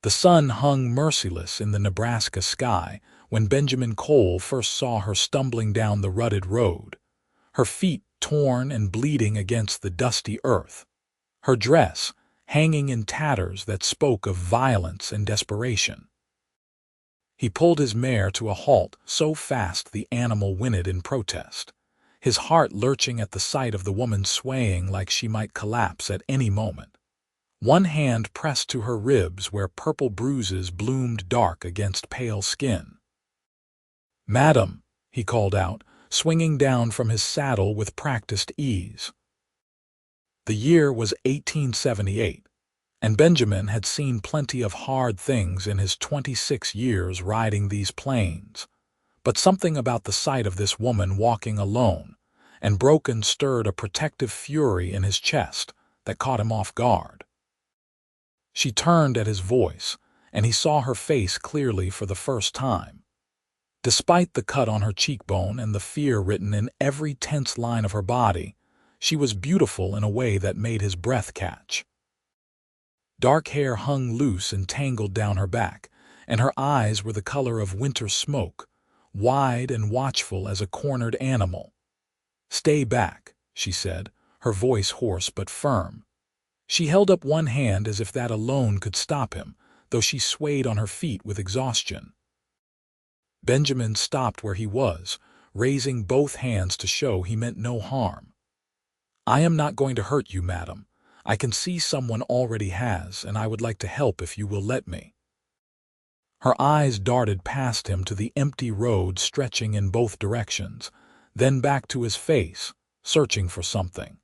The sun hung merciless in the Nebraska sky when Benjamin Cole first saw her stumbling down the rutted road, her feet torn and bleeding against the dusty earth, her dress hanging in tatters that spoke of violence and desperation. He pulled his mare to a halt so fast the animal whinnied in protest, his heart lurching at the sight of the woman swaying like she might collapse at any moment. One hand pressed to her ribs where purple bruises bloomed dark against pale skin. "Madam," he called out, swinging down from his saddle with practiced ease. The year was 1878, and Benjamin had seen plenty of hard things in his 26 years riding these plains, but something about the sight of this woman walking alone and broken stirred a protective fury in his chest that caught him off guard. She turned at his voice, and he saw her face clearly for the first time. Despite the cut on her cheekbone and the fear written in every tense line of her body, she was beautiful in a way that made his breath catch. Dark hair hung loose and tangled down her back, and her eyes were the color of winter smoke, wide and watchful as a cornered animal. "Stay back," she said, her voice hoarse but firm. She held up one hand as if that alone could stop him, though she swayed on her feet with exhaustion. Benjamin stopped where he was, raising both hands to show he meant no harm. "I am not going to hurt you, madam. I can see someone already has, and I would like to help if you will let me." Her eyes darted past him to the empty road stretching in both directions, then back to his face, searching for something.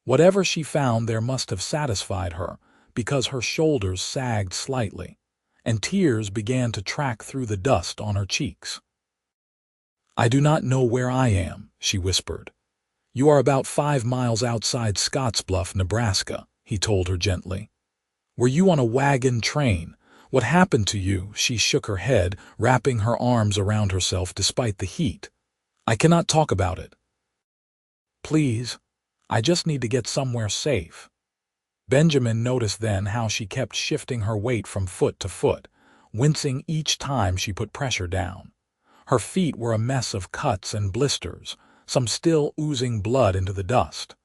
Whatever she found there must have satisfied her, because her shoulders sagged slightly, and tears began to track through the dust on her cheeks. "I do not know where I am," she whispered. "You are about 5 miles outside Scottsbluff, Nebraska," he told her gently. "Were you on a wagon train? What happened to you?" She shook her head, wrapping her arms around herself despite the heat. "I cannot talk about it." "Please, I just need to get somewhere safe." Benjamin noticed then how she kept shifting her weight from foot to foot, wincing each time she put pressure down. Her feet were a mess of cuts and blisters, some still oozing blood into the dust.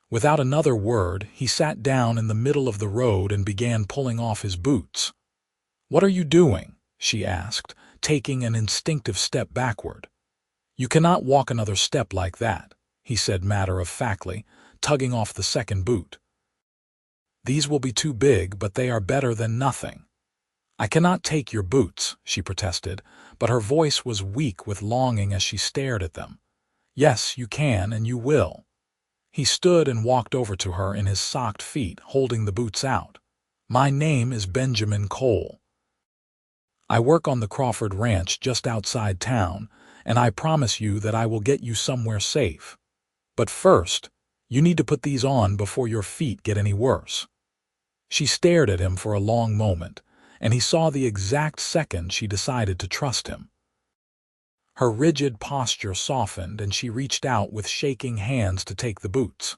Without another word, he sat down in the middle of the road and began pulling off his boots. "What are you doing?" she asked, taking an instinctive step backward. "You cannot walk another step like that," he said matter-of-factly, tugging off the second boot. "These will be too big, but they are better than nothing." "I cannot take your boots," she protested, but her voice was weak with longing as she stared at them. "Yes, you can, and you will." He stood and walked over to her in his socked feet, holding the boots out. "My name is Benjamin Cole. I work on the Crawford Ranch just outside town, and I promise you that I will get you somewhere safe. But first, you need to put these on before your feet get any worse." She stared at him for a long moment, and he saw the exact second she decided to trust him. Her rigid posture softened, and she reached out with shaking hands to take the boots.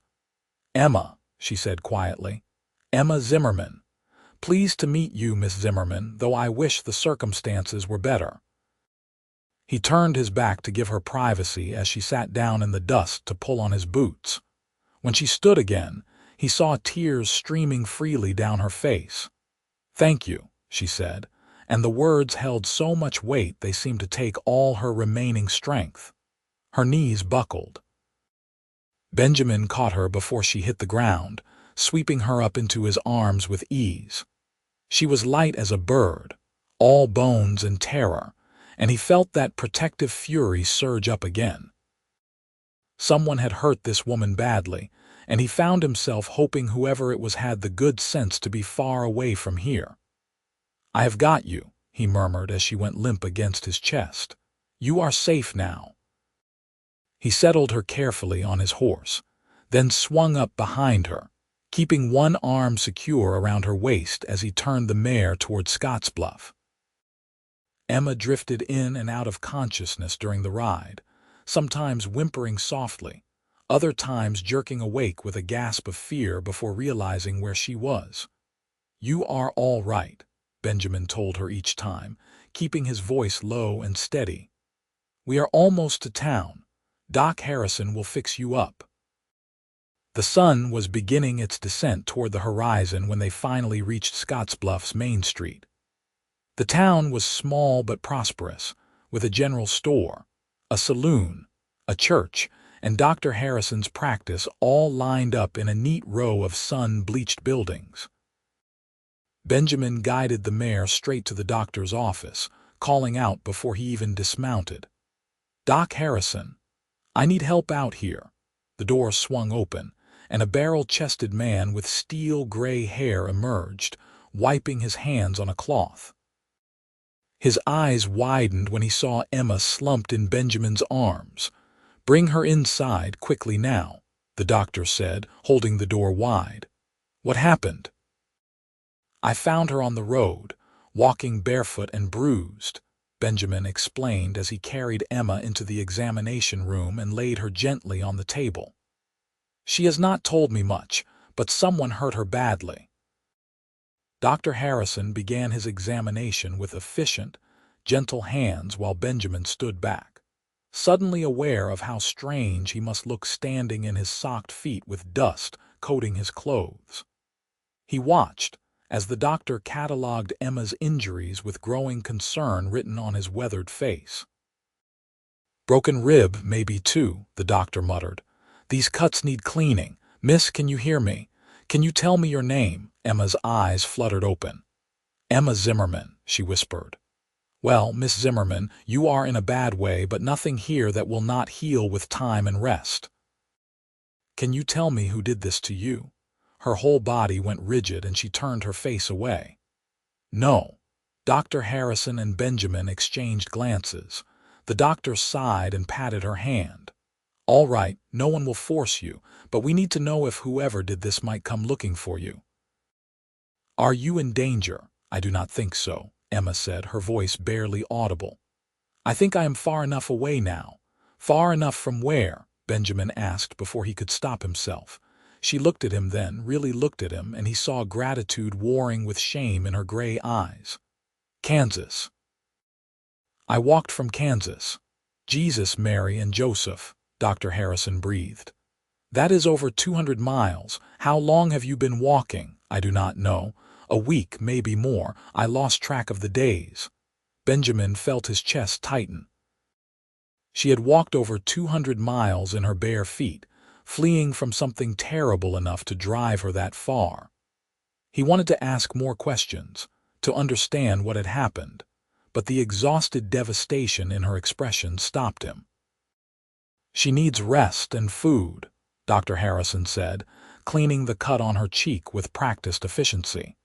"Emma," she said quietly. "Emma Zimmerman. Pleased to meet you, Miss Zimmerman, though I wish the circumstances were better." He turned his back to give her privacy as she sat down in the dust to pull on his boots. When she stood again, he saw tears streaming freely down her face. "Thank you," she said, and the words held so much weight they seemed to take all her remaining strength. Her knees buckled. Benjamin caught her before she hit the ground, sweeping her up into his arms with ease. She was light as a bird, all bones and terror, and he felt that protective fury surge up again. Someone had hurt this woman badly, and he found himself hoping whoever it was had the good sense to be far away from here. "I have got you," he murmured as she went limp against his chest. "You are safe now." He settled her carefully on his horse, then swung up behind her, keeping one arm secure around her waist as he turned the mare toward Scottsbluff. Emma drifted in and out of consciousness during the ride, sometimes whimpering softly, other times jerking awake with a gasp of fear before realizing where she was. "You are all right," Benjamin told her each time, keeping his voice low and steady. "We are almost to town. Doc Harrison will fix you up." The sun was beginning its descent toward the horizon when they finally reached Scottsbluff's Main Street. The town was small but prosperous, with a general store, a saloon, a church, and Dr. Harrison's practice all lined up in a neat row of sun-bleached buildings. Benjamin guided the mare straight to the doctor's office, calling out before he even dismounted, "Doc Harrison, I need help out here." The door swung open, and a barrel-chested man with steel-gray hair emerged, wiping his hands on a cloth. His eyes widened when he saw Emma slumped in Benjamin's arms. "Bring her inside quickly now," the doctor said, holding the door wide. "What happened?" "I found her on the road, walking barefoot and bruised," Benjamin explained as he carried Emma into the examination room and laid her gently on the table. "She has not told me much, but someone hurt her badly." Dr. Harrison began his examination with efficient, gentle hands while Benjamin stood back, suddenly aware of how strange he must look standing in his socked feet with dust coating his clothes. He watched as the doctor catalogued Emma's injuries with growing concern written on his weathered face. "Broken rib, maybe too," the doctor muttered. "These cuts need cleaning. Miss, can you hear me? Can you tell me your name?" Emma's eyes fluttered open. "Emma Zimmerman," she whispered. "Well, Miss Zimmerman, you are in a bad way, but nothing here that will not heal with time and rest." "Can you tell me who did this to you?" Her whole body went rigid and she turned her face away. "No." Dr. Harrison and Benjamin exchanged glances. The doctor sighed and patted her hand. "All right, no one will force you, but we need to know if whoever did this might come looking for you." "Are you in danger?" "I do not think so," Emma said, her voice barely audible. "I think I am far enough away now." "Far enough from where?" Benjamin asked before he could stop himself. She looked at him then, really looked at him, and he saw gratitude warring with shame in her gray eyes. "Kansas." "I walked from Kansas." "Jesus, Mary, and Joseph," Dr. Harrison breathed. "That is over 200 miles. How long have you been walking?" "I do not know. A week, maybe more. I lost track of the days." Benjamin felt his chest tighten. She had walked over 200 miles in her bare feet, fleeing from something terrible enough to drive her that far. He wanted to ask more questions, to understand what had happened, but the exhausted devastation in her expression stopped him. "She needs rest and food," Dr. Harrison said, cleaning the cut on her cheek with practiced efficiency.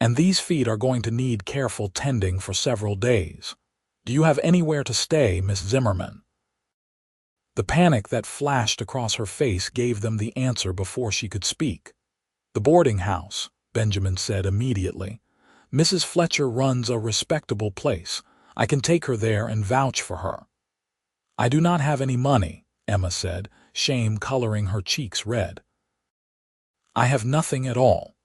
"And these feet are going to need careful tending for several days. Do you have anywhere to stay, Miss Zimmerman?" The panic that flashed across her face gave them the answer before she could speak. "The boarding house," Benjamin said immediately. "Mrs. Fletcher runs a respectable place. I can take her there and vouch for her." "I do not have any money," Emma said, shame coloring her cheeks red. "I have nothing at all."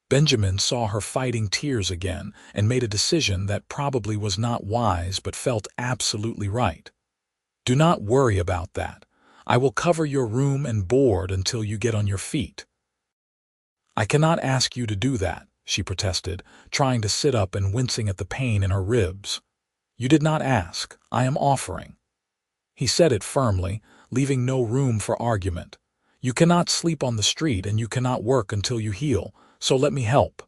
Benjamin saw her fighting tears again and made a decision that probably was not wise but felt absolutely right. "Do not worry about that. I will cover your room and board until you get on your feet." "I cannot ask you to do that," she protested, trying to sit up and wincing at the pain in her ribs. "You did not ask. I am offering." He said it firmly, leaving no room for argument. "You cannot sleep on the street and you cannot work until you heal, so let me help."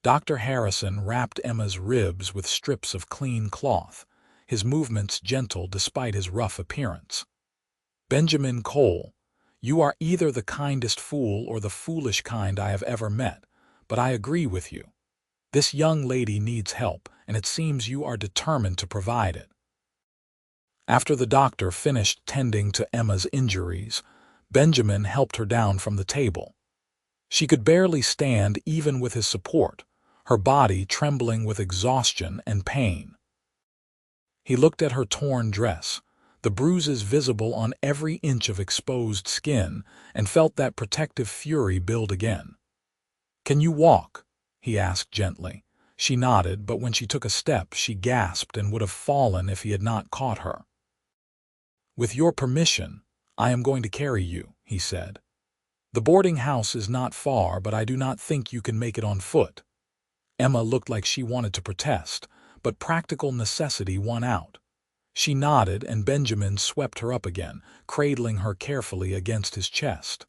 Dr. Harrison wrapped Emma's ribs with strips of clean cloth, his movements gentle despite his rough appearance. "Benjamin Cole, you are either the kindest fool or the foolish kind I have ever met, but I agree with you. This young lady needs help, and it seems you are determined to provide it." After the doctor finished tending to Emma's injuries, Benjamin helped her down from the table. She could barely stand even with his support, her body trembling with exhaustion and pain. He looked at her torn dress, the bruises visible on every inch of exposed skin, and felt that protective fury build again. "Can you walk?" he asked gently. She nodded, but when she took a step, she gasped and would have fallen if he had not caught her. "With your permission, I am going to carry you," he said. "The boarding house is not far, but I do not think you can make it on foot." Emma looked like she wanted to protest, but practical necessity won out. She nodded, and Benjamin swept her up again, cradling her carefully against his chest.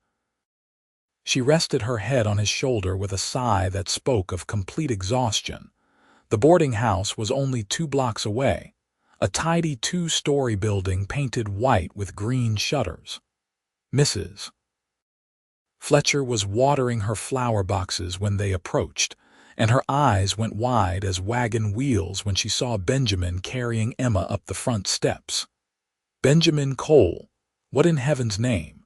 She rested her head on his shoulder with a sigh that spoke of complete exhaustion. The boarding house was only 2 blocks away, a tidy 2-story building painted white with green shutters. Mrs. Fletcher was watering her flower boxes when they approached, and her eyes went wide as wagon wheels when she saw Benjamin carrying Emma up the front steps. Benjamin Cole, what in heaven's name?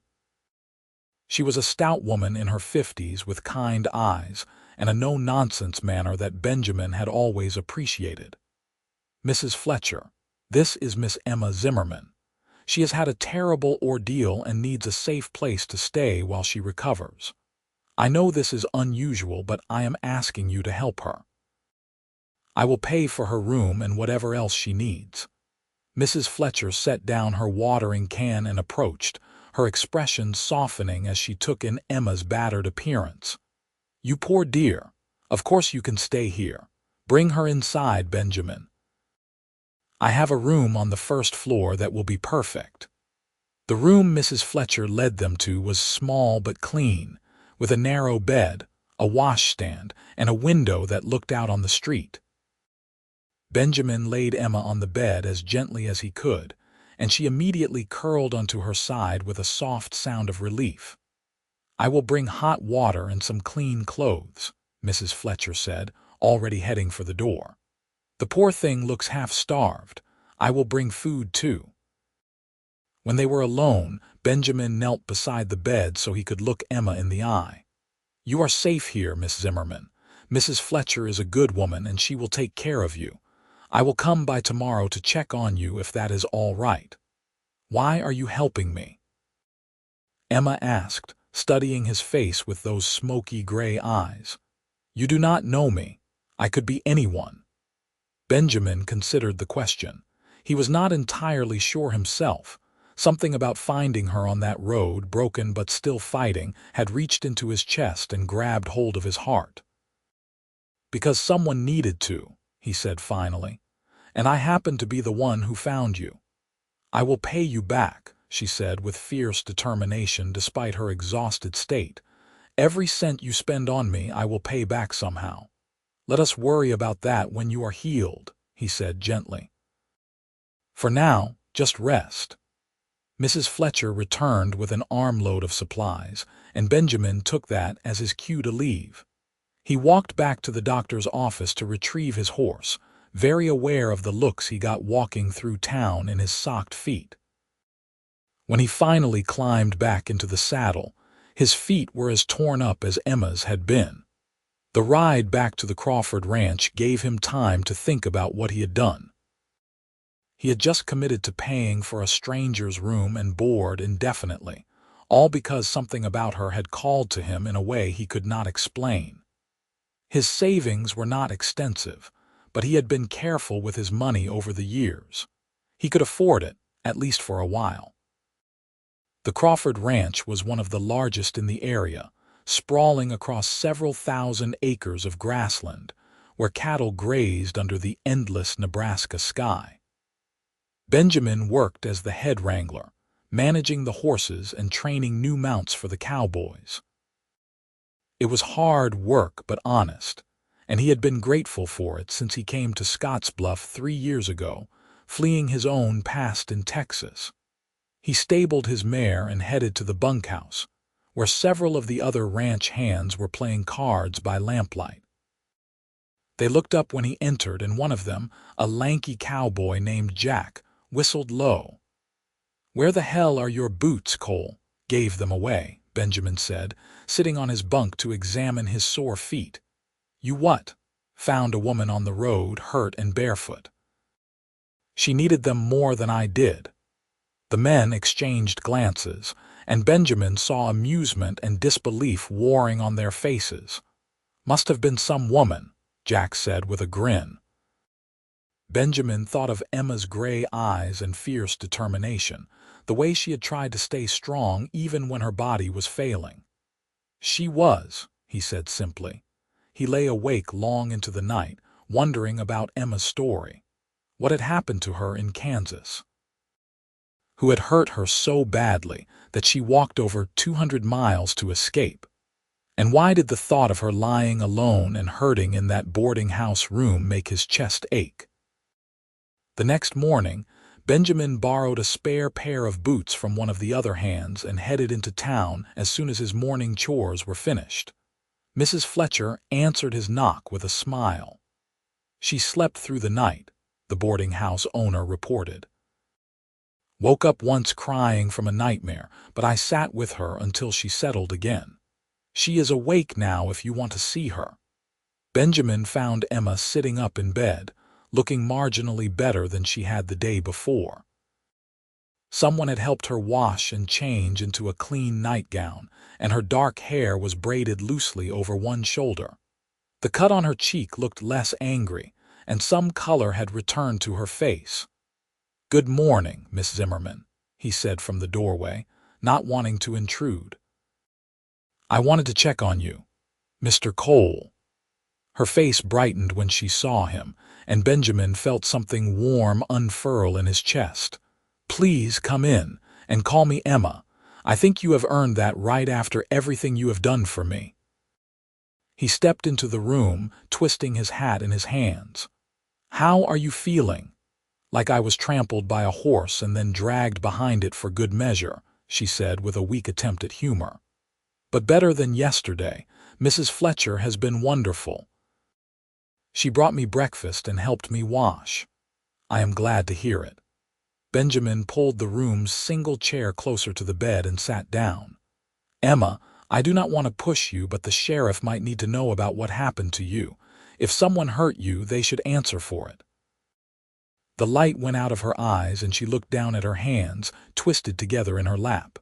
She was a stout woman in her 50s with kind eyes and a no-nonsense manner that Benjamin had always appreciated. "Mrs. Fletcher, this is Miss Emma Zimmerman. She has had a terrible ordeal and needs a safe place to stay while she recovers. I know this is unusual, but I am asking you to help her. I will pay for her room and whatever else she needs." Mrs. Fletcher set down her watering can and approached, her expression softening as she took in Emma's battered appearance. "You poor dear. Of course you can stay here. Bring her inside, Benjamin. I have a room on the first floor that will be perfect." The room Mrs. Fletcher led them to was small but clean, with a narrow bed, a washstand, and a window that looked out on the street. Benjamin laid Emma on the bed as gently as he could, and she immediately curled onto her side with a soft sound of relief. "I will bring hot water and some clean clothes," Mrs. Fletcher said, already heading for the door. "The poor thing looks half-starved. I will bring food too." When they were alone, Benjamin knelt beside the bed so he could look Emma in the eye. "You are safe here, Miss Zimmerman. Mrs. Fletcher is a good woman and she will take care of you. I will come by tomorrow to check on you if that is all right." "Why are you helping me?" Emma asked, studying his face with those smoky gray eyes. "You do not know me. I could be anyone." Benjamin considered the question. He was not entirely sure himself. Something about finding her on that road, broken but still fighting, had reached into his chest and grabbed hold of his heart. "Because someone needed to," he said finally, "and I happen to be the one who found you." "I will pay you back," she said with fierce determination despite her exhausted state. "Every cent you spend on me I will pay back somehow. Let us worry about that when you are healed," he said gently. "For now, just rest." Mrs. Fletcher returned with an armload of supplies, and Benjamin took that as his cue to leave. He walked back to the doctor's office to retrieve his horse, very aware of the looks he got walking through town in his socked feet. When he finally climbed back into the saddle, his feet were as torn up as Emma's had been. The ride back to the Crawford Ranch gave him time to think about what he had done. He had just committed to paying for a stranger's room and board indefinitely, all because something about her had called to him in a way he could not explain. His savings were not extensive, but he had been careful with his money over the years. He could afford it, at least for a while. The Crawford Ranch was one of the largest in the area, sprawling across several thousand acres of grassland, where cattle grazed under the endless Nebraska sky. Benjamin worked as the head wrangler, managing the horses and training new mounts for the cowboys. It was hard work but honest, and he had been grateful for it since he came to Scottsbluff 3 years ago, fleeing his own past in Texas. He stabled his mare and headed to the bunkhouse, where several of the other ranch hands were playing cards by lamplight. They looked up when he entered, and one of them, a lanky cowboy named Jack, whistled low. "Where the hell are your boots, Cole?" "Gave them away," Benjamin said, sitting on his bunk to examine his sore feet. "You what?" "Found a woman on the road, hurt and barefoot. She needed them more than I did." The men exchanged glances, and Benjamin saw amusement and disbelief warring on their faces. Must have been some woman, Jack said with a grin. Benjamin thought of Emma's gray eyes and fierce determination, the way she had tried to stay strong even when her body was failing. She was, he said simply. He lay awake long into the night, wondering about Emma's story. What had happened to her in Kansas? Who had hurt her so badly that she walked over 200 miles to escape? And why did the thought of her lying alone and hurting in that boarding house room make his chest ache? The next morning, Benjamin borrowed a spare pair of boots from one of the other hands and headed into town as soon as his morning chores were finished. Mrs. Fletcher answered his knock with a smile. She slept through the night, the boarding house owner reported. Woke up once crying from a nightmare, but I sat with her until she settled again. She is awake now if you want to see her. Benjamin found Emma sitting up in bed, looking marginally better than she had the day before. Someone had helped her wash and change into a clean nightgown, and her dark hair was braided loosely over one shoulder. The cut on her cheek looked less angry, and some color had returned to her face. "Good morning, Miss Zimmerman," he said from the doorway, not wanting to intrude. "I wanted to check on you, Mr. Cole." Her face brightened when she saw him, and Benjamin felt something warm unfurl in his chest. "Please come in, and call me Emma. I think you have earned that right after everything you have done for me." He stepped into the room, twisting his hat in his hands. "How are you feeling?" "Like I was trampled by a horse and then dragged behind it for good measure," she said with a weak attempt at humor. "But better than yesterday. Mrs. Fletcher has been wonderful. She brought me breakfast and helped me wash." "I am glad to hear it." Benjamin pulled the room's single chair closer to the bed and sat down. "Emma, I do not want to push you, but the sheriff might need to know about what happened to you. If someone hurt you, they should answer for it." The light went out of her eyes and she looked down at her hands, twisted together in her lap.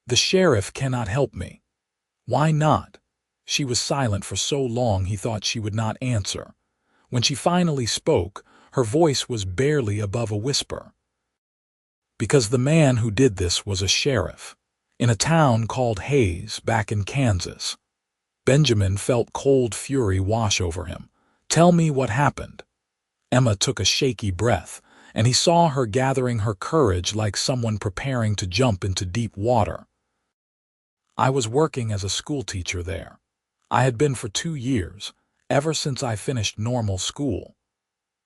"The sheriff cannot help me." "Why not?" She was silent for so long he thought she would not answer. When she finally spoke, her voice was barely above a whisper. "Because the man who did this was a sheriff, in a town called Hayes, back in Kansas." Benjamin felt cold fury wash over him. "Tell me what happened." Emma took a shaky breath, and he saw her gathering her courage like someone preparing to jump into deep water. "I was working as a schoolteacher there. I had been for 2 years, ever since I finished normal school.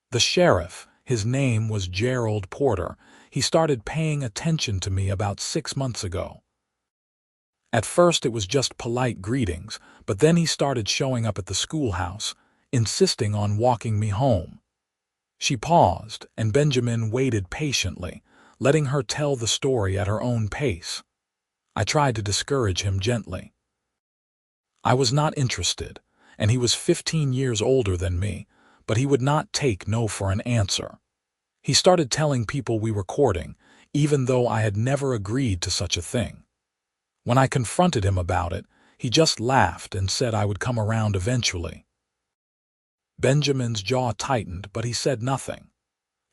The sheriff, his name was Gerald Porter, he started paying attention to me about 6 months ago. At first it was just polite greetings, but then he started showing up at the schoolhouse, insisting on walking me home." She paused, and Benjamin waited patiently, letting her tell the story at her own pace. I tried to discourage him gently. I was not interested, and he was 15 years older than me, but he would not take no for an answer. He started telling people we were courting, even though I had never agreed to such a thing. When I confronted him about it, he just laughed and said I would come around eventually. Benjamin's jaw tightened, but he said nothing.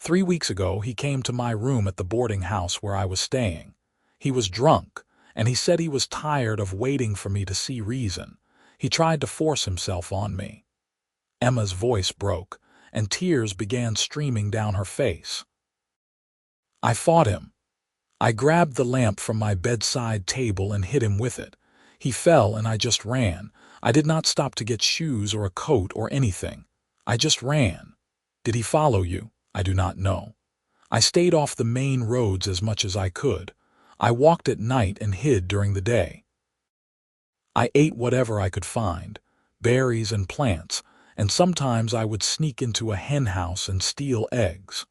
3 weeks ago, he came to my room at the boarding house where I was staying. He was drunk, and he said he was tired of waiting for me to see reason. He tried to force himself on me. Emma's voice broke, and tears began streaming down her face. I fought him. I grabbed the lamp from my bedside table and hit him with it. He fell and I just ran. I did not stop to get shoes or a coat or anything. I just ran. Did he follow you? I do not know. I stayed off the main roads as much as I could. I walked at night and hid during the day. I ate whatever I could find, berries and plants, and sometimes I would sneak into a hen house and steal eggs.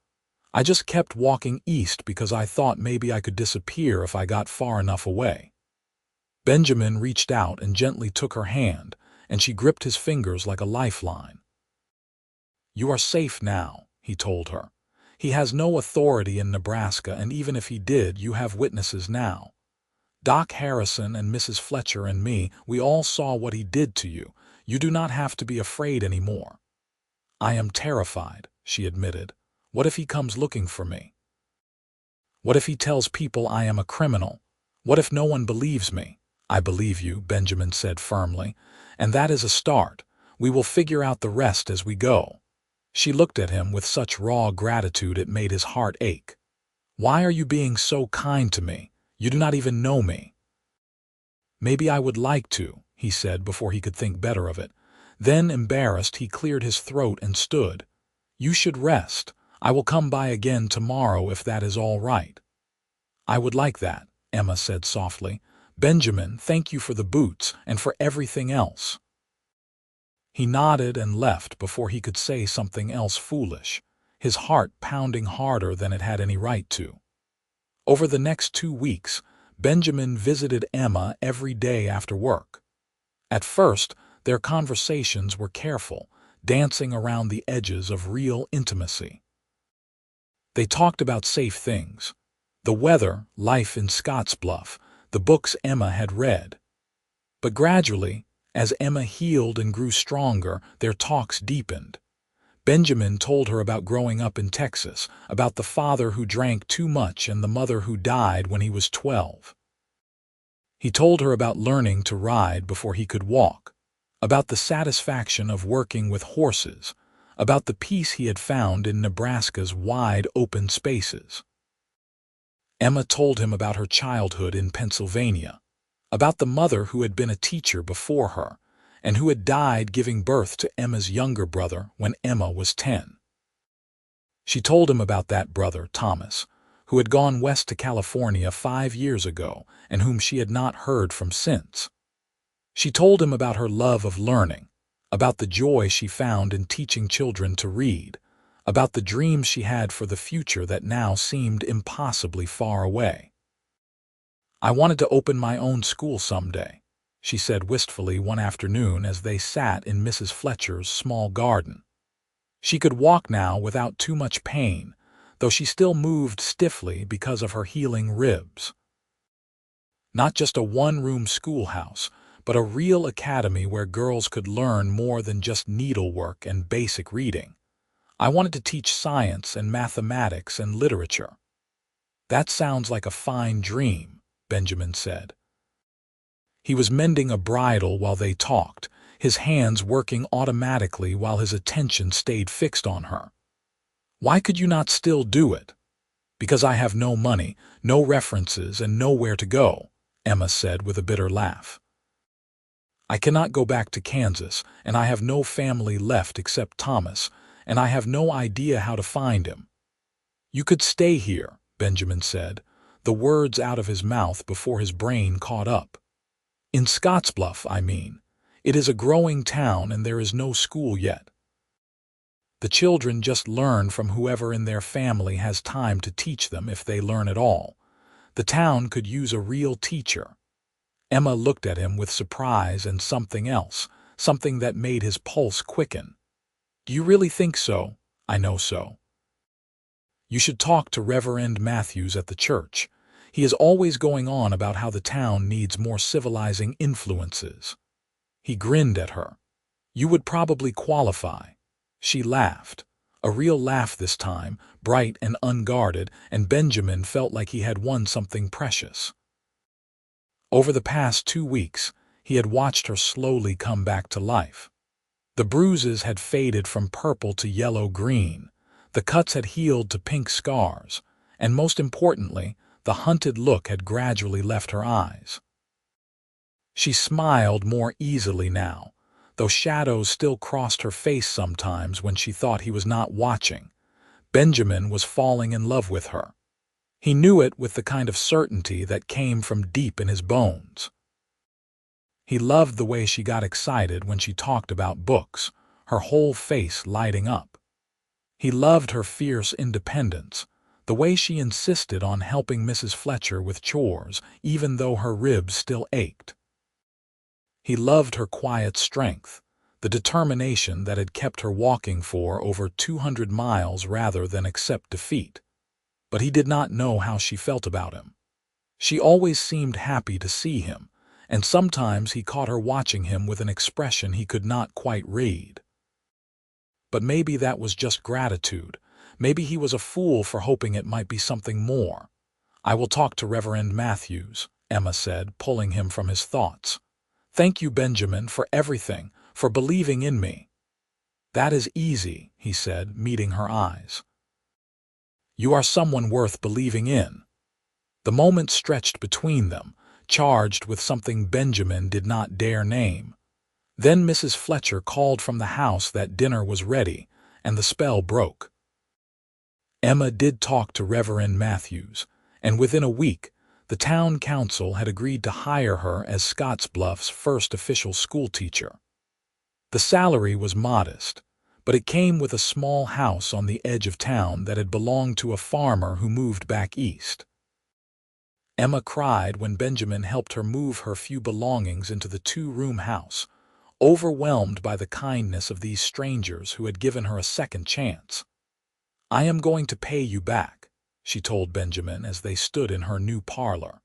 I just kept walking east because I thought maybe I could disappear if I got far enough away. Benjamin reached out and gently took her hand, and she gripped his fingers like a lifeline. "You are safe now," he told her. "He has no authority in Nebraska, and even if he did, you have witnesses now. Doc Harrison and Mrs. Fletcher and me, we all saw what he did to you. You do not have to be afraid anymore." "I am terrified," she admitted. "What if he comes looking for me? What if he tells people I am a criminal? What if no one believes me?" "I believe you," Benjamin said firmly, "and that is a start. We will figure out the rest as we go." She looked at him with such raw gratitude it made his heart ache. "Why are you being so kind to me? You do not even know me." "Maybe I would like to," he said before he could think better of it. Then, embarrassed, he cleared his throat and stood. "You should rest. I will come by again tomorrow if that is all right." "I would like that," Emma said softly. "Benjamin, thank you for the boots and for everything else." He nodded and left before he could say something else foolish, his heart pounding harder than it had any right to. Over the next 2 weeks, Benjamin visited Emma every day after work. At first, their conversations were careful, dancing around the edges of real intimacy. They talked about safe things: the weather, life in Scottsbluff, the books Emma had read. But gradually, as Emma healed and grew stronger, their talks deepened. Benjamin told her about growing up in Texas, about the father who drank too much and the mother who died when he was 12. He told her about learning to ride before he could walk, about the satisfaction of working with horses, about the peace he had found in Nebraska's wide open spaces. Emma told him about her childhood in Pennsylvania, about the mother who had been a teacher before her, and who had died giving birth to Emma's younger brother when Emma was 10. She told him about that brother, Thomas, who had gone west to California 5 years ago and whom she had not heard from since. She told him about her love of learning, about the joy she found in teaching children to read, about the dreams she had for the future that now seemed impossibly far away. "I wanted to open my own school someday," she said wistfully one afternoon as they sat in Mrs. Fletcher's small garden. She could walk now without too much pain, though she still moved stiffly because of her healing ribs. Not just a one-room schoolhouse, but a real academy where girls could learn more than just needlework and basic reading. "I wanted to teach science and mathematics and literature." "That sounds like a fine dream," Benjamin said. He was mending a bridle while they talked, his hands working automatically while his attention stayed fixed on her. "Why could you not still do it?" "Because I have no money, no references, and nowhere to go," Emma said with a bitter laugh. "I cannot go back to Kansas, and I have no family left except Thomas, and I have no idea how to find him." "You could stay here," Benjamin said, the words out of his mouth before his brain caught up. "In Scottsbluff, I mean. It is a growing town and there is no school yet. The children just learn from whoever in their family has time to teach them if they learn at all. The town could use a real teacher." Emma looked at him with surprise and something else, something that made his pulse quicken. "Do you really think so?" "I know so. You should talk to Reverend Matthews at the church. He is always going on about how the town needs more civilizing influences." He grinned at her. "You would probably qualify." She laughed, a real laugh this time, bright and unguarded, and Benjamin felt like he had won something precious. Over the past 2 weeks, he had watched her slowly come back to life. The bruises had faded from purple to yellow-green, the cuts had healed to pink scars, and most importantly, the hunted look had gradually left her eyes. She smiled more easily now, though shadows still crossed her face sometimes when she thought he was not watching. Benjamin was falling in love with her. He knew it with the kind of certainty that came from deep in his bones. He loved the way she got excited when she talked about books, her whole face lighting up. He loved her fierce independence, the way she insisted on helping Mrs. Fletcher with chores, even though her ribs still ached. He loved her quiet strength, the determination that had kept her walking for over 200 miles rather than accept defeat. But he did not know how she felt about him. She always seemed happy to see him, and sometimes he caught her watching him with an expression he could not quite read. But maybe that was just gratitude. Maybe he was a fool for hoping it might be something more. "I will talk to Reverend Matthews," Emma said, pulling him from his thoughts. "Thank you, Benjamin, for everything, for believing in me." "That is easy," he said, meeting her eyes. "You are someone worth believing in." The moment stretched between them, charged with something Benjamin did not dare name. Then Mrs. Fletcher called from the house that dinner was ready, and the spell broke. Emma did talk to Reverend Matthews, and within a week, the town council had agreed to hire her as Scottsbluff's first official schoolteacher. The salary was modest, but it came with a small house on the edge of town that had belonged to a farmer who moved back east. Emma cried when Benjamin helped her move her few belongings into the two-room house, overwhelmed by the kindness of these strangers who had given her a second chance. "I am going to pay you back," she told Benjamin as they stood in her new parlor.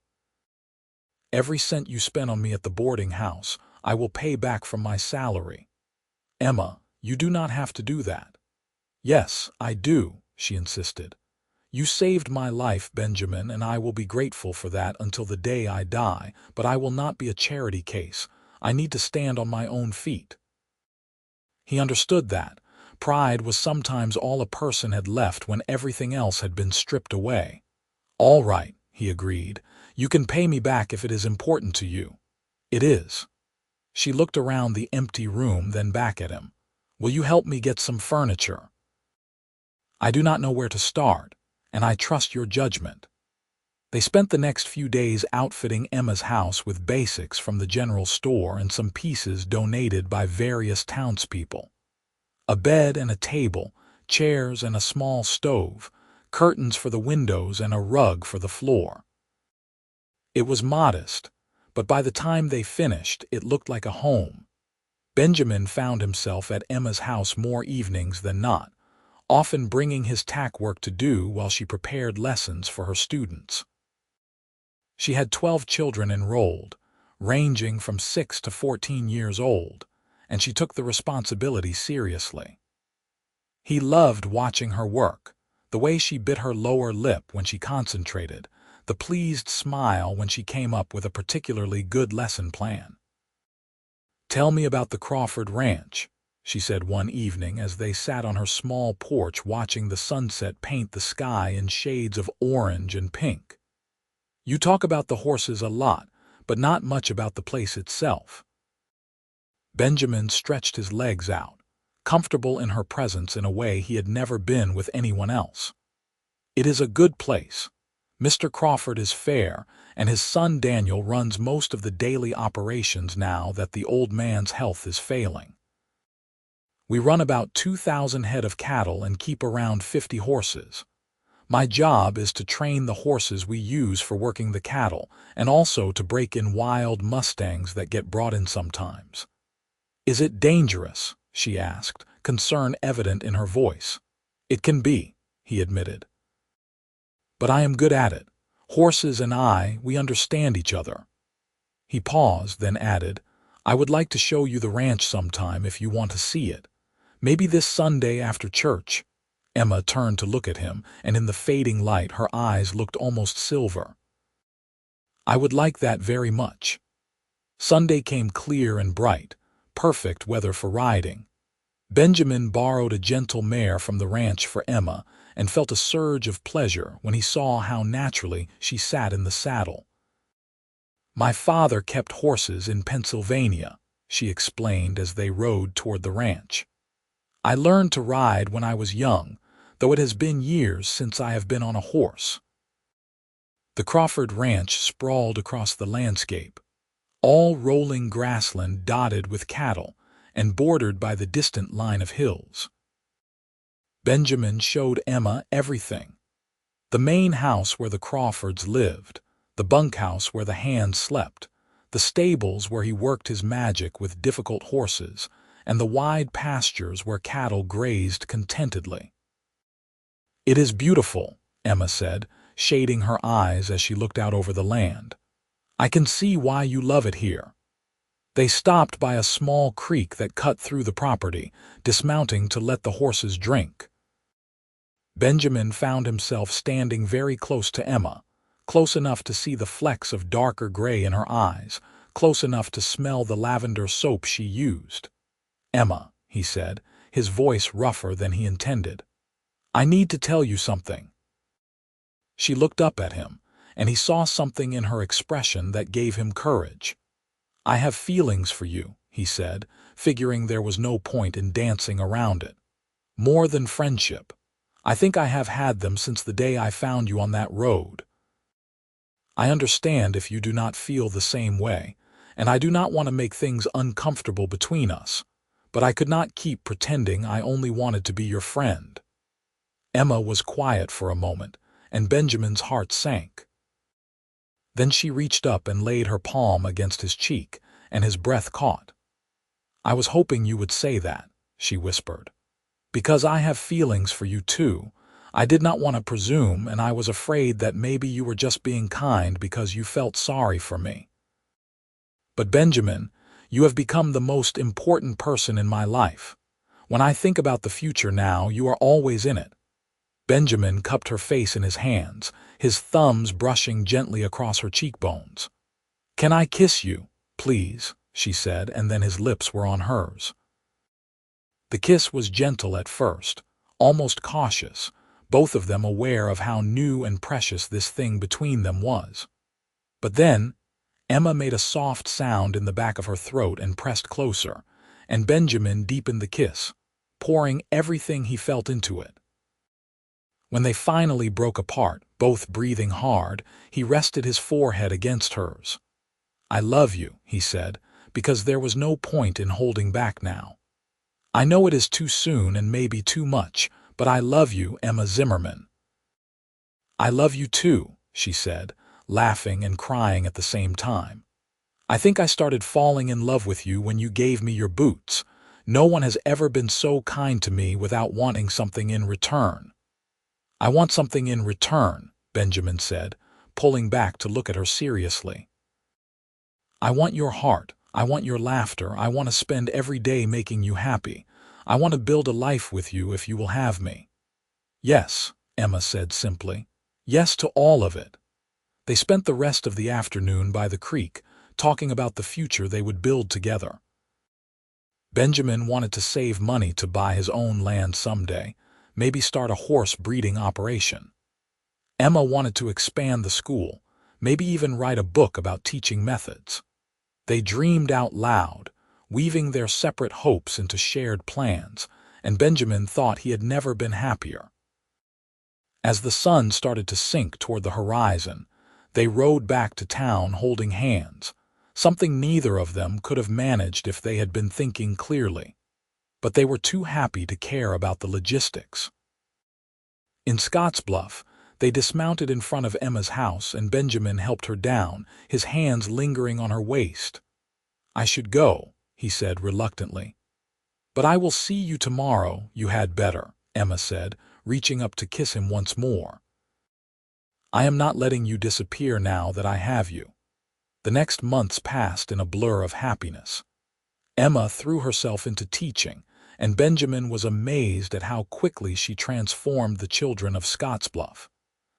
"Every cent you spent on me at the boarding house, I will pay back from my salary." "Emma, you do not have to do that." "Yes, I do," she insisted. "You saved my life, Benjamin, and I will be grateful for that until the day I die, but I will not be a charity case. I need to stand on my own feet." He understood that. Pride was sometimes all a person had left when everything else had been stripped away. "All right," he agreed. "You can pay me back if it is important to you." "It is." She looked around the empty room, then back at him. "Will you help me get some furniture?" "I do not know where to start, and I trust your judgment." They spent the next few days outfitting Emma's house with basics from the general store and some pieces donated by various townspeople. A bed and a table, chairs and a small stove, curtains for the windows and a rug for the floor. It was modest, but by the time they finished, it looked like a home. Benjamin found himself at Emma's house more evenings than not, often bringing his tack work to do while she prepared lessons for her students. She had 12 children enrolled, ranging from 6 to 14 years old, and she took the responsibility seriously. He loved watching her work, the way she bit her lower lip when she concentrated, the pleased smile when she came up with a particularly good lesson plan. "Tell me about the Crawford Ranch," she said one evening as they sat on her small porch watching the sunset paint the sky in shades of orange and pink. "You talk about the horses a lot, but not much about the place itself." Benjamin stretched his legs out, comfortable in her presence in a way he had never been with anyone else. "It is a good place. Mr. Crawford is fair, and his son Daniel runs most of the daily operations now that the old man's health is failing. We run about 2,000 head of cattle and keep around 50 horses. My job is to train the horses we use for working the cattle, and also to break in wild mustangs that get brought in sometimes." "Is it dangerous?" she asked, concern evident in her voice. "It can be," he admitted. "But I am good at it. Horses and we understand each other." He paused, then added, "I would like to show you the ranch sometime if you want to see it. Maybe this Sunday after church." Emma turned to look at him, and in the fading light her eyes looked almost silver. "I would like that very much." Sunday came clear and bright, perfect weather for riding. Benjamin borrowed a gentle mare from the ranch for Emma and felt a surge of pleasure when he saw how naturally she sat in the saddle. "My father kept horses in Pennsylvania," she explained as they rode toward the ranch. "I learned to ride when I was young, though it has been years since I have been on a horse." The Crawford Ranch sprawled across the landscape, all rolling grassland dotted with cattle and bordered by the distant line of hills. Benjamin showed Emma everything. The main house where the Crawfords lived, the bunkhouse where the hands slept, the stables where he worked his magic with difficult horses, and the wide pastures where cattle grazed contentedly. "It is beautiful," Emma said, shading her eyes as she looked out over the land. I can see why you love it here." They stopped by a small creek that cut through the property, dismounting to let the horses drink. Benjamin found himself standing very close to Emma, close enough to see the flecks of darker gray in her eyes, close enough to smell the lavender soap she used. "Emma," he said, his voice rougher than he intended, "I need to tell you something." She looked up at him, and he saw something in her expression that gave him courage. "I have feelings for you," he said, figuring there was no point in dancing around it. "More than friendship. I think I have had them since the day I found you on that road. I understand if you do not feel the same way, and I do not want to make things uncomfortable between us, but I could not keep pretending I only wanted to be your friend." Emma was quiet for a moment, and Benjamin's heart sank. Then she reached up and laid her palm against his cheek, and his breath caught. "I was hoping you would say that," she whispered. "Because I have feelings for you too. I did not want to presume, and I was afraid that maybe you were just being kind because you felt sorry for me. But Benjamin, you have become the most important person in my life. When I think about the future now, you are always in it." Benjamin cupped her face in his hands, his thumbs brushing gently across her cheekbones. "Can I kiss you, please?" she said, and then his lips were on hers. The kiss was gentle at first, almost cautious, both of them aware of how new and precious this thing between them was. But then, Emma made a soft sound in the back of her throat and pressed closer, and Benjamin deepened the kiss, pouring everything he felt into it. When they finally broke apart, both breathing hard, he rested his forehead against hers. "I love you," he said, because there was no point in holding back now. "I know it is too soon and maybe too much, but I love you, Emma Zimmerman." "I love you too," she said, laughing and crying at the same time. "I think I started falling in love with you when you gave me your boots. No one has ever been so kind to me without wanting something in return." "I want something in return," Benjamin said, pulling back to look at her seriously. "I want your heart. I want your laughter. I want to spend every day making you happy. I want to build a life with you if you will have me." "Yes," Emma said simply. "Yes to all of it." They spent the rest of the afternoon by the creek, talking about the future they would build together. Benjamin wanted to save money to buy his own land someday, maybe start a horse breeding operation. Emma wanted to expand the school, maybe even write a book about teaching methods. They dreamed out loud, weaving their separate hopes into shared plans, and Benjamin thought he had never been happier. As the sun started to sink toward the horizon, they rode back to town holding hands, something neither of them could have managed if they had been thinking clearly. But they were too happy to care about the logistics. In Scottsbluff, they dismounted in front of Emma's house and Benjamin helped her down, his hands lingering on her waist. "I should go," he said reluctantly. "But I will see you tomorrow, you had better," Emma said, reaching up to kiss him once more. "I am not letting you disappear now that I have you." The next months passed in a blur of happiness. Emma threw herself into teaching, and Benjamin was amazed at how quickly she transformed the children of Scottsbluff.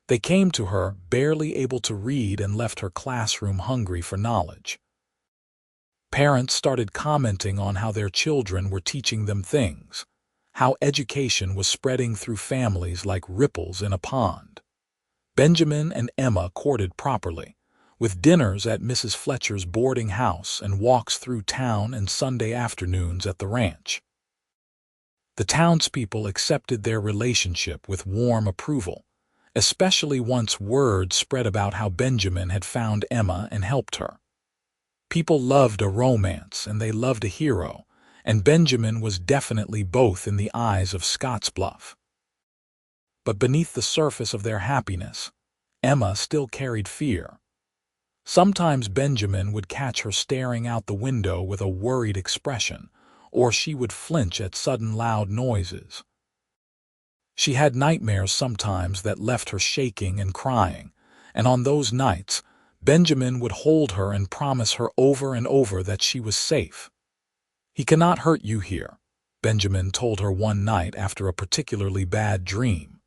They came to her, barely able to read, and left her classroom hungry for knowledge. Parents started commenting on how their children were teaching them things, how education was spreading through families like ripples in a pond. Benjamin and Emma courted properly, with dinners at Mrs. Fletcher's boarding house and walks through town and Sunday afternoons at the ranch. The townspeople accepted their relationship with warm approval, especially once word spread about how Benjamin had found Emma and helped her. People loved a romance and they loved a hero, and Benjamin was definitely both in the eyes of Scottsbluff. But beneath the surface of their happiness, Emma still carried fear. Sometimes Benjamin would catch her staring out the window with a worried expression, or she would flinch at sudden loud noises. She had nightmares sometimes that left her shaking and crying, and on those nights, Benjamin would hold her and promise her over and over that she was safe. "He cannot hurt you here," Benjamin told her one night after a particularly bad dream.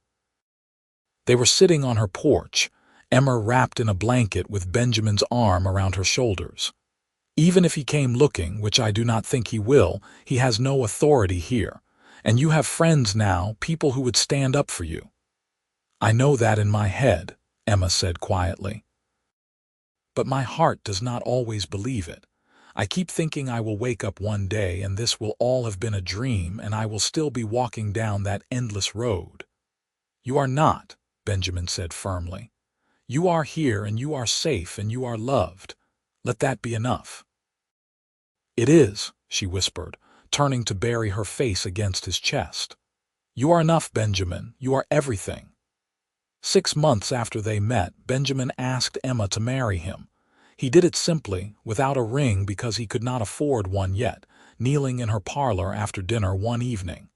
They were sitting on her porch, Emma wrapped in a blanket with Benjamin's arm around her shoulders. "Even if he came looking, which I do not think he will, he has no authority here. And you have friends now, people who would stand up for you." "I know that in my head," Emma said quietly. "But my heart does not always believe it. I keep thinking I will wake up one day and this will all have been a dream and I will still be walking down that endless road." "You are not," Benjamin said firmly. "You are here and you are safe and you are loved. Let that be enough." "It is," she whispered, turning to bury her face against his chest. "You are enough, Benjamin. You are everything." 6 months after they met, Benjamin asked Emma to marry him. He did it simply, without a ring because he could not afford one yet, kneeling in her parlor after dinner one evening.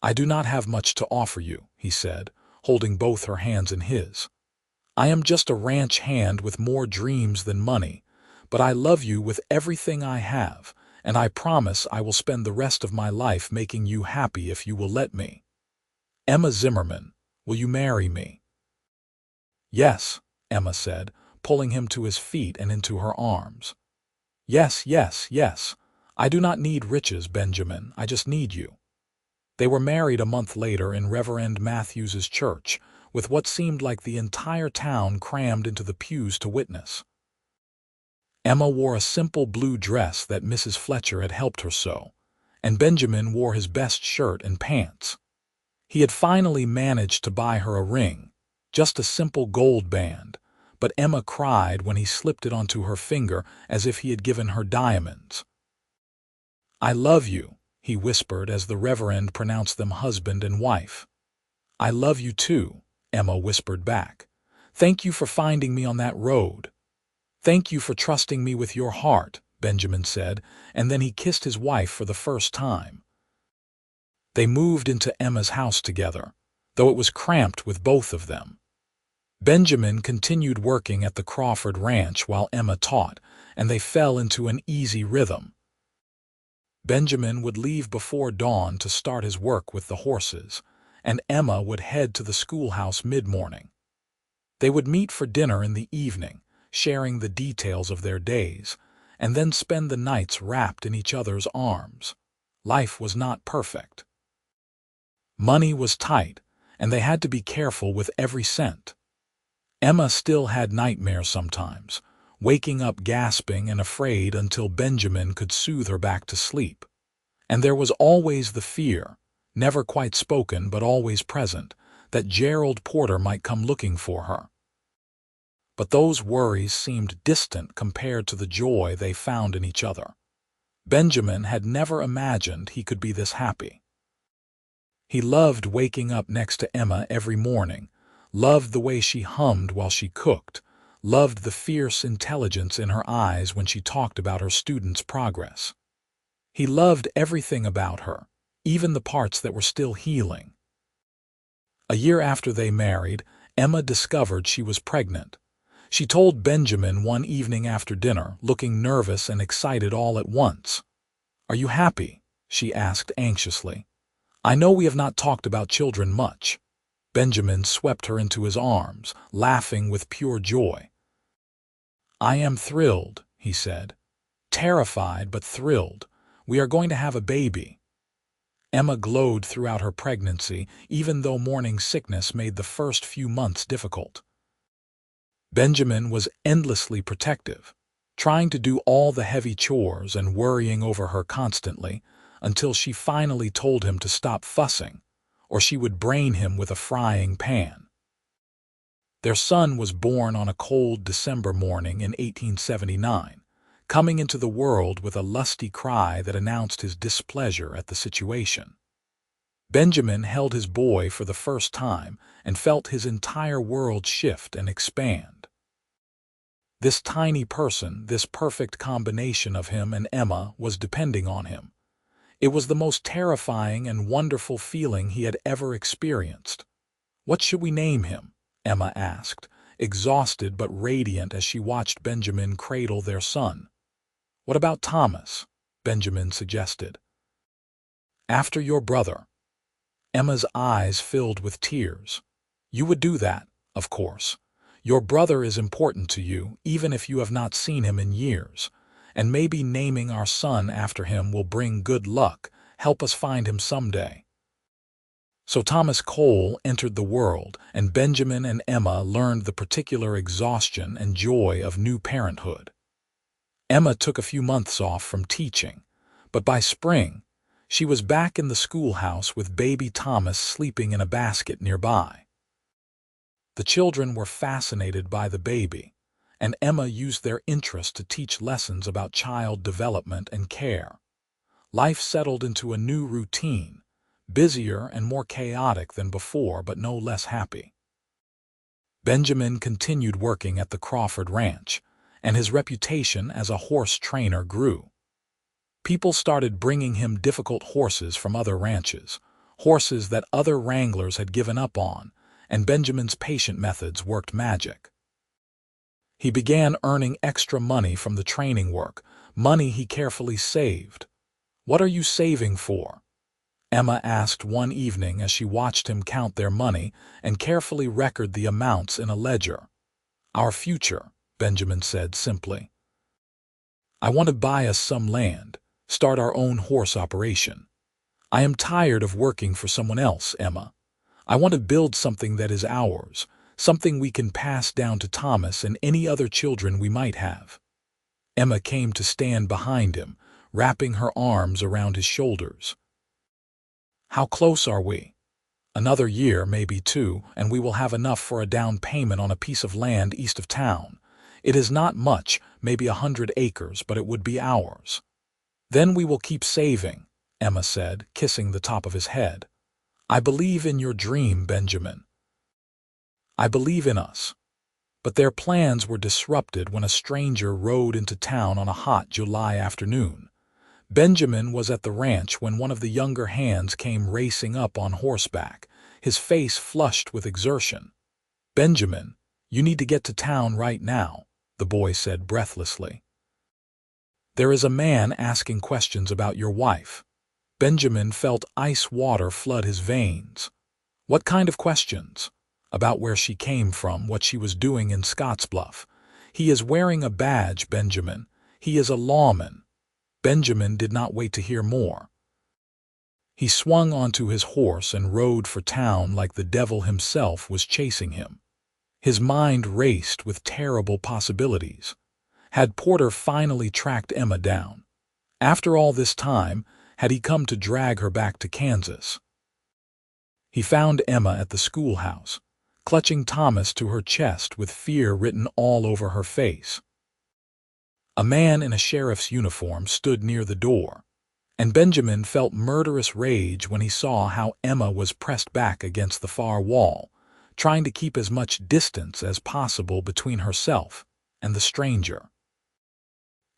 "I do not have much to offer you," he said, holding both her hands in his. "I am just a ranch hand with more dreams than money, but I love you with everything I have, and I promise I will spend the rest of my life making you happy if you will let me. Emma Zimmerman, will you marry me?" "Yes," Emma said, pulling him to his feet and into her arms. "Yes, yes, yes. I do not need riches, Benjamin. I just need you." They were married a month later in Reverend Matthews's church, with what seemed like the entire town crammed into the pews to witness. Emma wore a simple blue dress that Mrs. Fletcher had helped her sew, and Benjamin wore his best shirt and pants. He had finally managed to buy her a ring, just a simple gold band, but Emma cried when he slipped it onto her finger as if he had given her diamonds. "I love you," he whispered as the Reverend pronounced them husband and wife. "I love you too," Emma whispered back. "Thank you for finding me on that road." "Thank you for trusting me with your heart," Benjamin said, and then he kissed his wife for the first time. They moved into Emma's house together, though it was cramped with both of them. Benjamin continued working at the Crawford Ranch while Emma taught, and they fell into an easy rhythm. Benjamin would leave before dawn to start his work with the horses, and Emma would head to the schoolhouse mid-morning. They would meet for dinner in the evening, sharing the details of their days, and then spend the nights wrapped in each other's arms. Life was not perfect. Money was tight, and they had to be careful with every cent. Emma still had nightmares sometimes, waking up gasping and afraid until Benjamin could soothe her back to sleep. And there was always the fear, never quite spoken but always present, that Gerald Porter might come looking for her. But those worries seemed distant compared to the joy they found in each other. Benjamin had never imagined he could be this happy. He loved waking up next to Emma every morning, loved the way she hummed while she cooked, loved the fierce intelligence in her eyes when she talked about her students' progress. He loved everything about her, even the parts that were still healing. A year after they married, Emma discovered she was pregnant. She told Benjamin one evening after dinner, looking nervous and excited all at once. "Are you happy?" she asked anxiously. "I know we have not talked about children much." Benjamin swept her into his arms, laughing with pure joy. "I am thrilled," he said. "Terrified, but thrilled. We are going to have a baby." Emma glowed throughout her pregnancy, even though morning sickness made the first few months difficult. Benjamin was endlessly protective, trying to do all the heavy chores and worrying over her constantly, until she finally told him to stop fussing, or she would brain him with a frying pan. Their son was born on a cold December morning in 1879, coming into the world with a lusty cry that announced his displeasure at the situation. Benjamin held his boy for the first time and felt his entire world shift and expand. This tiny person, this perfect combination of him and Emma, was depending on him. It was the most terrifying and wonderful feeling he had ever experienced. "What should we name him?" Emma asked, exhausted but radiant as she watched Benjamin cradle their son. "What about Thomas?" Benjamin suggested. "After your brother." Emma's eyes filled with tears. "You would do that, of course. Your brother is important to you, even if you have not seen him in years. And maybe naming our son after him will bring good luck, help us find him someday." So Thomas Cole entered the world, and Benjamin and Emma learned the particular exhaustion and joy of new parenthood. Emma took a few months off from teaching, but by spring, she was back in the schoolhouse with baby Thomas sleeping in a basket nearby. The children were fascinated by the baby, and Emma used their interest to teach lessons about child development and care. Life settled into a new routine, busier and more chaotic than before, but no less happy. Benjamin continued working at the Crawford Ranch, and his reputation as a horse trainer grew. People started bringing him difficult horses from other ranches, horses that other wranglers had given up on, and Benjamin's patient methods worked magic. He began earning extra money from the training work, money he carefully saved. "What are you saving for?" Emma asked one evening as she watched him count their money and carefully record the amounts in a ledger. "Our future," Benjamin said simply. "I want to buy us some land, start our own horse operation. I am tired of working for someone else, Emma. I want to build something that is ours, something we can pass down to Thomas and any other children we might have." Emma came to stand behind him, wrapping her arms around his shoulders. "How close are we?" "Another year, maybe 2, and we will have enough for a down payment on a piece of land east of town. It is not much, maybe 100 acres, but it would be ours." "Then we will keep saving," Emma said, kissing the top of his head. "I believe in your dream, Benjamin." "I believe in us." But their plans were disrupted when a stranger rode into town on a hot July afternoon. Benjamin was at the ranch when one of the younger hands came racing up on horseback, his face flushed with exertion. "Benjamin, you need to get to town right now," the boy said breathlessly. "There is a man asking questions about your wife." Benjamin felt ice water flood his veins. "What kind of questions?" "About where she came from, what she was doing in Scottsbluff. He is wearing a badge, Benjamin. He is a lawman." Benjamin did not wait to hear more. He swung onto his horse and rode for town like the devil himself was chasing him. His mind raced with terrible possibilities. Had Porter finally tracked Emma down? After all this time, had he come to drag her back to Kansas? He found Emma at the schoolhouse, clutching Thomas to her chest with fear written all over her face. A man in a sheriff's uniform stood near the door, and Benjamin felt murderous rage when he saw how Emma was pressed back against the far wall, trying to keep as much distance as possible between herself and the stranger.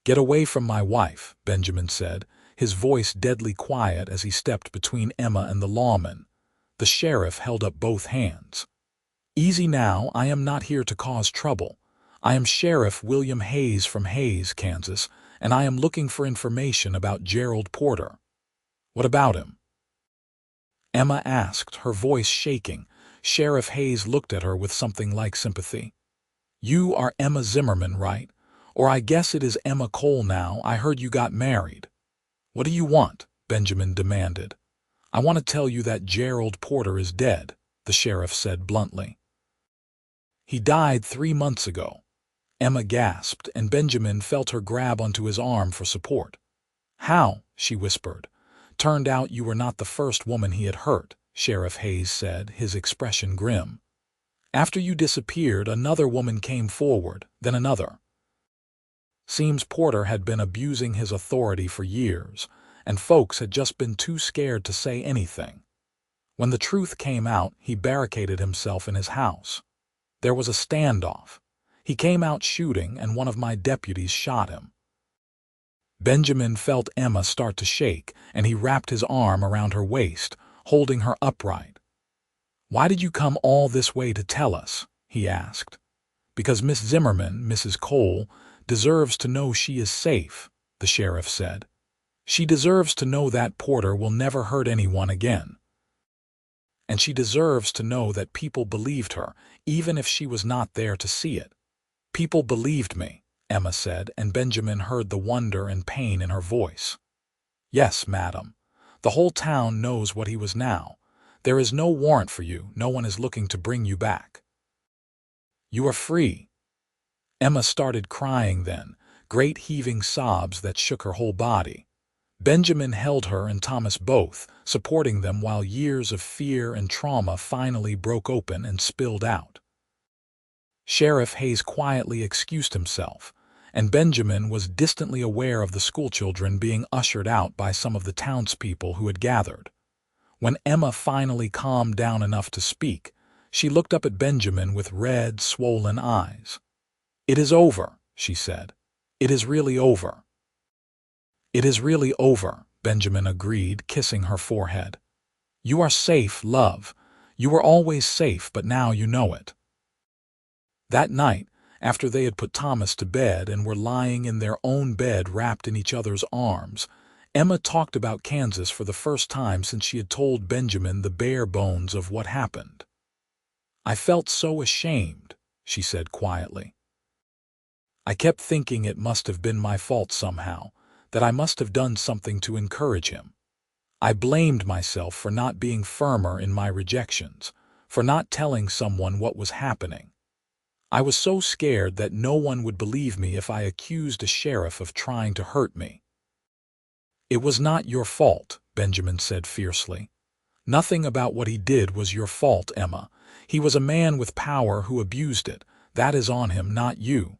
"Get away from my wife," Benjamin said, his voice deadly quiet as he stepped between Emma and the lawman. The sheriff held up both hands. "Easy now, I am not here to cause trouble. I am Sheriff William Hayes from Hayes, Kansas, and I am looking for information about Gerald Porter." "What about him?" Emma asked, her voice shaking. Sheriff Hayes looked at her with something like sympathy. "You are Emma Zimmerman, right? Or I guess it is Emma Cole now. I heard you got married." "What do you want?" Benjamin demanded. "I want to tell you that Gerald Porter is dead," the sheriff said bluntly. "He died 3 months ago." Emma gasped, and Benjamin felt her grab onto his arm for support. "How?" she whispered. "Turned out you were not the first woman he had hurt," Sheriff Hayes said, his expression grim. "After you disappeared, another woman came forward, then another. Seems Porter had been abusing his authority for years, and folks had just been too scared to say anything. When the truth came out, he barricaded himself in his house. There was a standoff. He came out shooting, and one of my deputies shot him." Benjamin felt Emma start to shake, and he wrapped his arm around her waist, holding her upright. "Why did you come all this way to tell us?" he asked. Because Miss Zimmerman, Mrs. Cole, deserves to know she is safe, the sheriff said. She deserves to know that Porter will never hurt anyone again. And she deserves to know that people believed her, even if she was not there to see it. People believed me, Emma said, and Benjamin heard the wonder and pain in her voice. Yes, madam. The whole town knows what he was now. There is no warrant for you. No one is looking to bring you back. You are free. Emma started crying then, great heaving sobs that shook her whole body. Benjamin held her and Thomas both, supporting them while years of fear and trauma finally broke open and spilled out. Sheriff Hayes quietly excused himself, and Benjamin was distantly aware of the schoolchildren being ushered out by some of the townspeople who had gathered. When Emma finally calmed down enough to speak, she looked up at Benjamin with red, swollen eyes. "It is over," she said. "It is really over." "It is really over," Benjamin agreed, kissing her forehead. "You are safe, love. You were always safe, but now you know it." That night, after they had put Thomas to bed and were lying in their own bed wrapped in each other's arms, Emma talked about Kansas for the first time since she had told Benjamin the bare bones of what happened. "I felt so ashamed," she said quietly. "I kept thinking it must have been my fault somehow, that I must have done something to encourage him. I blamed myself for not being firmer in my rejections, for not telling someone what was happening. I was so scared that no one would believe me if I accused a sheriff of trying to hurt me." "It was not your fault," Benjamin said fiercely. "Nothing about what he did was your fault, Emma. He was a man with power who abused it. That is on him, not you."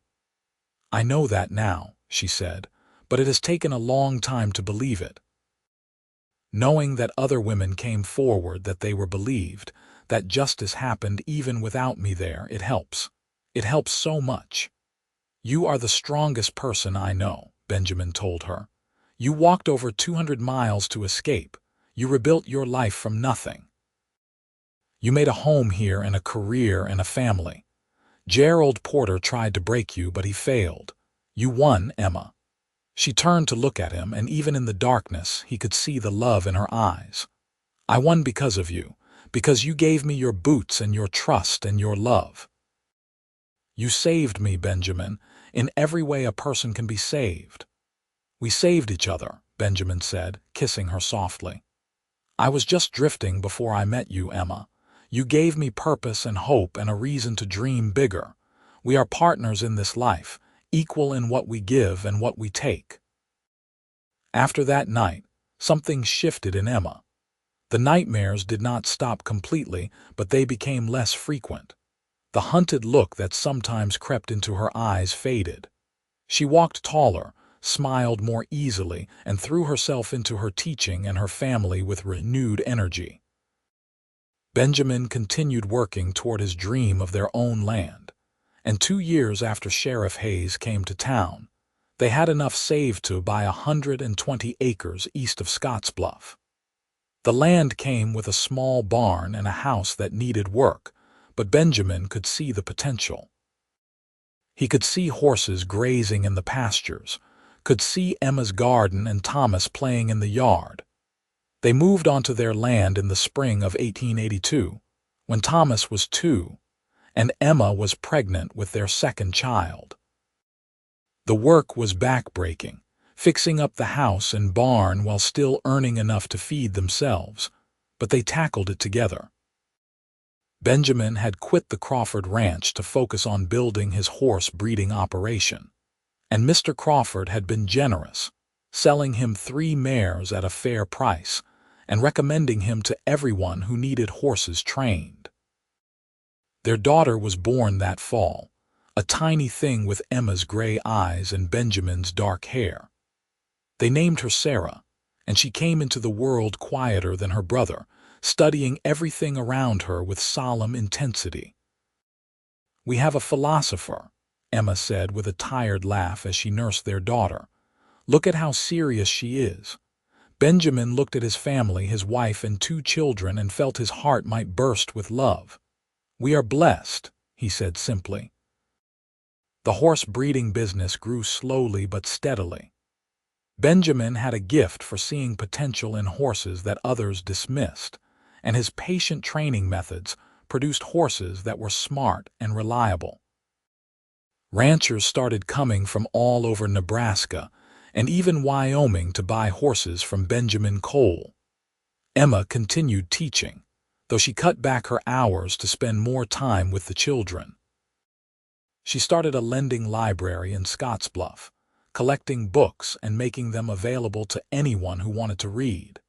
"I know that now," she said, "but it has taken a long time to believe it. Knowing that other women came forward, that they were believed, that justice happened even without me there, it helps. It helps so much." "You are the strongest person I know," Benjamin told her. "You walked over 200 miles to escape. You rebuilt your life from nothing. You made a home here and a career and a family. Gerald Porter tried to break you, but he failed. You won, Emma." She turned to look at him, and even in the darkness, he could see the love in her eyes. "I won because of you, because you gave me your boots and your trust and your love. You saved me, Benjamin, in every way a person can be saved." "We saved each other," Benjamin said, kissing her softly. "I was just drifting before I met you, Emma. You gave me purpose and hope and a reason to dream bigger. We are partners in this life, equal in what we give and what we take." After that night, something shifted in Emma. The nightmares did not stop completely, but they became less frequent. The hunted look that sometimes crept into her eyes faded. She walked taller, smiled more easily, and threw herself into her teaching and her family with renewed energy. Benjamin continued working toward his dream of their own land, and 2 years after Sheriff Hayes came to town, they had enough saved to buy 120 acres east of Scottsbluff. The land came with a small barn and a house that needed work, but Benjamin could see the potential. He could see horses grazing in the pastures, could see Emma's garden and Thomas playing in the yard. They moved onto their land in the spring of 1882, when Thomas was 2, and Emma was pregnant with their second child. The work was backbreaking, fixing up the house and barn while still earning enough to feed themselves, but they tackled it together. Benjamin had quit the Crawford Ranch to focus on building his horse breeding operation, and Mr. Crawford had been generous, selling him 3 mares at a fair price and recommending him to everyone who needed horses trained. Their daughter was born that fall, a tiny thing with Emma's gray eyes and Benjamin's dark hair. They named her Sarah, and she came into the world quieter than her brother, studying everything around her with solemn intensity. "We have a philosopher," Emma said with a tired laugh as she nursed their daughter. "Look at how serious she is." Benjamin looked at his family, his wife and 2 children, and felt his heart might burst with love. "We are blessed," he said simply. The horse breeding business grew slowly but steadily. Benjamin had a gift for seeing potential in horses that others dismissed, and his patient training methods produced horses that were smart and reliable. Ranchers started coming from all over Nebraska and even Wyoming to buy horses from Benjamin Cole. Emma continued teaching, though she cut back her hours to spend more time with the children. She started a lending library in Scottsbluff, collecting books and making them available to anyone who wanted to read.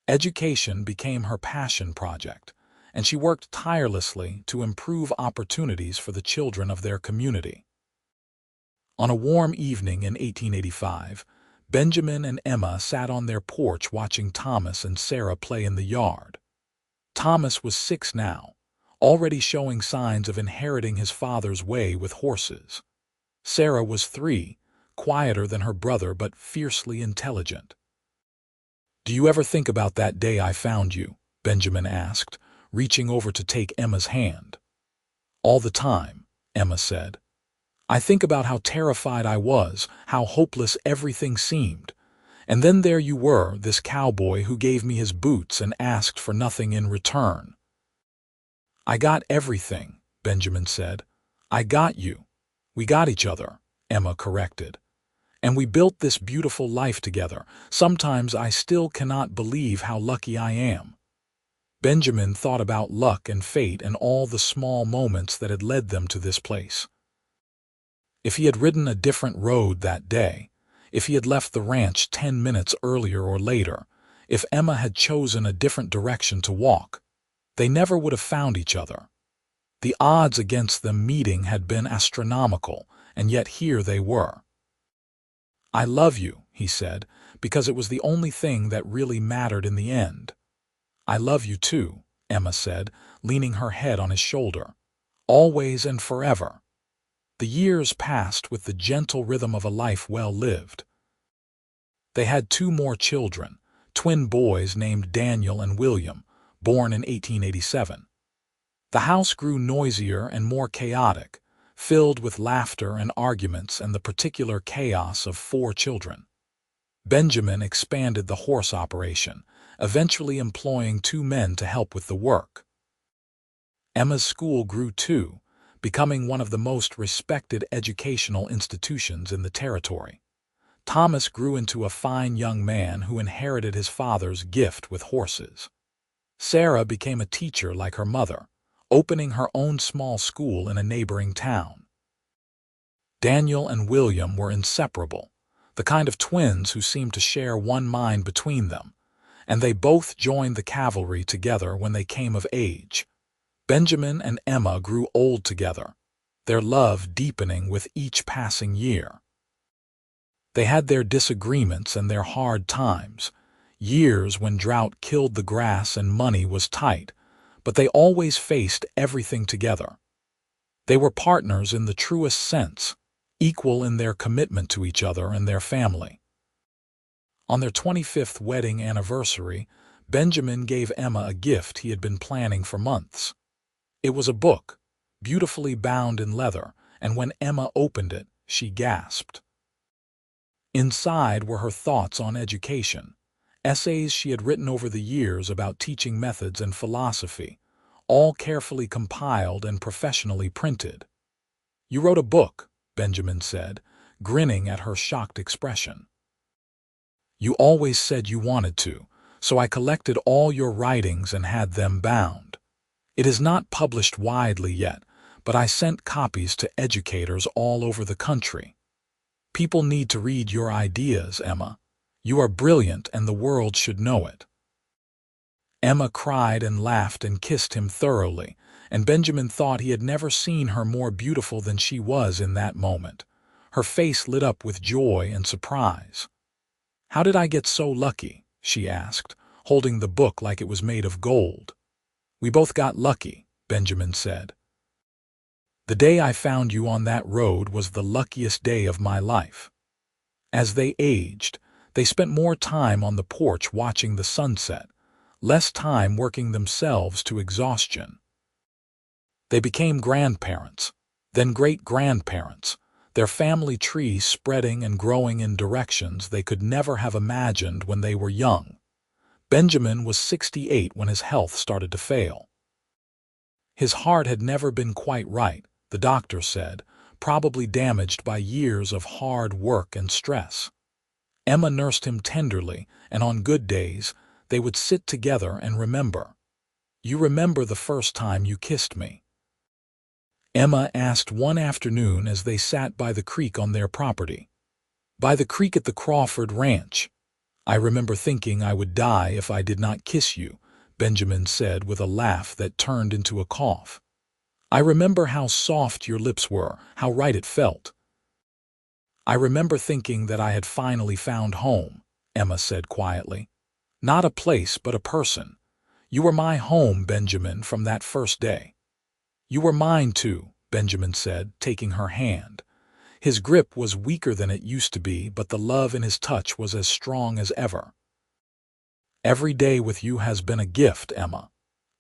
Education became her passion project, and she worked tirelessly to improve opportunities for the children of their community. On a warm evening in 1885, Benjamin and Emma sat on their porch watching Thomas and Sarah play in the yard. Thomas was 6 now, already showing signs of inheriting his father's way with horses. Sarah was 3, quieter than her brother but fiercely intelligent. "Do you ever think about that day I found you?" Benjamin asked, reaching over to take Emma's hand. "All the time," Emma said. "I think about how terrified I was, how hopeless everything seemed. And then there you were, this cowboy who gave me his boots and asked for nothing in return." "I got everything," Benjamin said. "I got you. We got each other," Emma corrected. "And we built this beautiful life together. Sometimes I still cannot believe how lucky I am." Benjamin thought about luck and fate and all the small moments that had led them to this place. If he had ridden a different road that day, if he had left the ranch 10 minutes earlier or later, if Emma had chosen a different direction to walk, they never would have found each other. The odds against them meeting had been astronomical, and yet here they were. "I love you," he said, "because it was the only thing that really mattered in the end." "I love you too," Emma said, leaning her head on his shoulder. "Always and forever." The years passed with the gentle rhythm of a life well lived. They had 2 more children, twin boys named Daniel and William, born in 1887. The house grew noisier and more chaotic, filled with laughter and arguments and the particular chaos of 4 children. Benjamin expanded the horse operation, eventually employing 2 men to help with the work. Emma's school grew too, becoming one of the most respected educational institutions in the territory. Thomas grew into a fine young man who inherited his father's gift with horses. Sarah became a teacher like her mother, opening her own small school in a neighboring town. Daniel and William were inseparable, the kind of twins who seemed to share one mind between them, and they both joined the cavalry together when they came of age. Benjamin and Emma grew old together, their love deepening with each passing year. They had their disagreements and their hard times, years when drought killed the grass and money was tight, but they always faced everything together. They were partners in the truest sense, equal in their commitment to each other and their family. On their 25th wedding anniversary, Benjamin gave Emma a gift he had been planning for months. It was a book, beautifully bound in leather, and when Emma opened it, she gasped. Inside were her thoughts on education, essays she had written over the years about teaching methods and philosophy, all carefully compiled and professionally printed. "You wrote a book," Benjamin said, grinning at her shocked expression. "You always said you wanted to, so I collected all your writings and had them bound. It is not published widely yet, but I sent copies to educators all over the country. People need to read your ideas, Emma. You are brilliant and the world should know it." Emma cried and laughed and kissed him thoroughly, and Benjamin thought he had never seen her more beautiful than she was in that moment. Her face lit up with joy and surprise. "How did I get so lucky?" she asked, holding the book like it was made of gold. "We both got lucky," Benjamin said. "The day I found you on that road was the luckiest day of my life." As they aged, they spent more time on the porch watching the sunset, less time working themselves to exhaustion. They became grandparents, then great-grandparents, their family tree spreading and growing in directions they could never have imagined when they were young. Benjamin was 68 when his health started to fail. His heart had never been quite right, the doctor said, probably damaged by years of hard work and stress. Emma nursed him tenderly, and on good days, they would sit together and remember. "You remember the first time you kissed me?" Emma asked one afternoon as they sat by the creek on their property. "By the creek at the Crawford Ranch. I remember thinking I would die if I did not kiss you," Benjamin said with a laugh that turned into a cough. "I remember how soft your lips were, how right it felt." "I remember thinking that I had finally found home," Emma said quietly. "Not a place, but a person. You were my home, Benjamin, from that first day." "You were mine too," Benjamin said, taking her hand. His grip was weaker than it used to be, but the love in his touch was as strong as ever. "Every day with you has been a gift, Emma.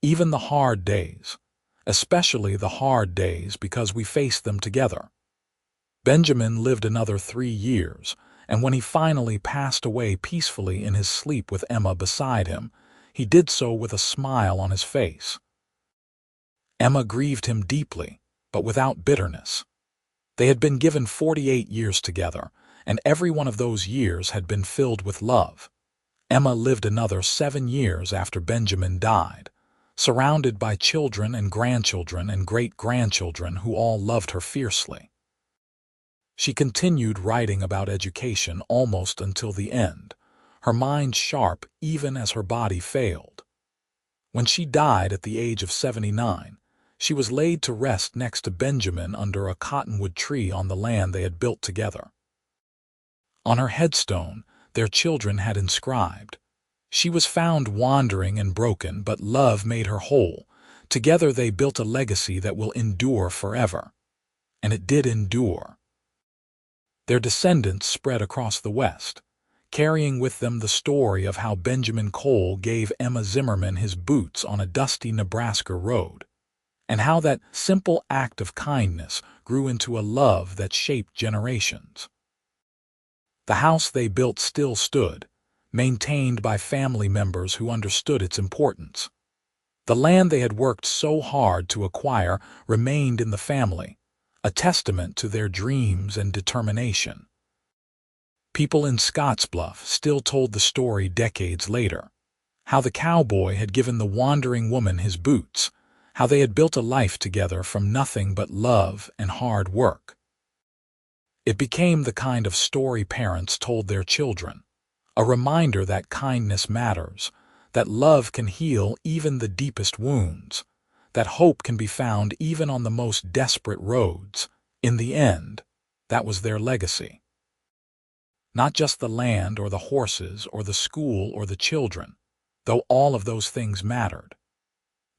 Even the hard days. Especially the hard days because we faced them together." Benjamin lived another 3 years, and when he finally passed away peacefully in his sleep with Emma beside him, he did so with a smile on his face. Emma grieved him deeply, but without bitterness. They had been given 48 years together, and every one of those years had been filled with love. Emma lived another 7 years after Benjamin died, surrounded by children and grandchildren and great-grandchildren who all loved her fiercely. She continued writing about education almost until the end, her mind sharp even as her body failed. When she died at the age of 79, she was laid to rest next to Benjamin under a cottonwood tree on the land they had built together. On her headstone, their children had inscribed, "She was found wandering and broken, but love made her whole. Together they built a legacy that will endure forever." And it did endure. Their descendants spread across the West, carrying with them the story of how Benjamin Cole gave Emma Zimmerman his boots on a dusty Nebraska road, and how that simple act of kindness grew into a love that shaped generations. The house they built still stood, maintained by family members who understood its importance. The land they had worked so hard to acquire remained in the family, a testament to their dreams and determination. People in Scottsbluff still told the story decades later, how the cowboy had given the wandering woman his boots, how they had built a life together from nothing but love and hard work. It became the kind of story parents told their children, a reminder that kindness matters, that love can heal even the deepest wounds, that hope can be found even on the most desperate roads. In the end, that was their legacy. Not just the land or the horses or the school or the children, though all of those things mattered.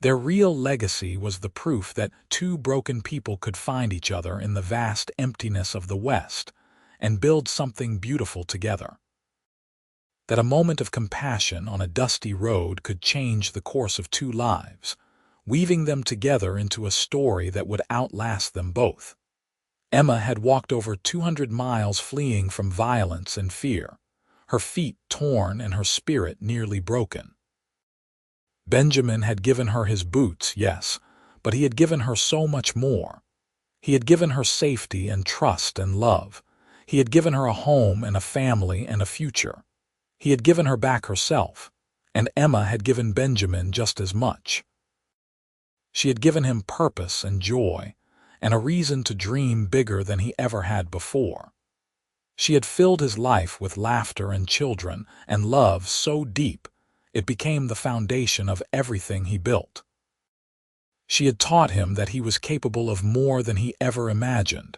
Their real legacy was the proof that two broken people could find each other in the vast emptiness of the West and build something beautiful together. That a moment of compassion on a dusty road could change the course of 2 lives, weaving them together into a story that would outlast them both. Emma had walked over 200 miles fleeing from violence and fear, her feet torn and her spirit nearly broken. Benjamin had given her his boots, yes, but he had given her so much more. He had given her safety and trust and love. He had given her a home and a family and a future. He had given her back herself, and Emma had given Benjamin just as much. She had given him purpose and joy, and a reason to dream bigger than he ever had before. She had filled his life with laughter and children and love so deep it became the foundation of everything he built. She had taught him that he was capable of more than he ever imagined,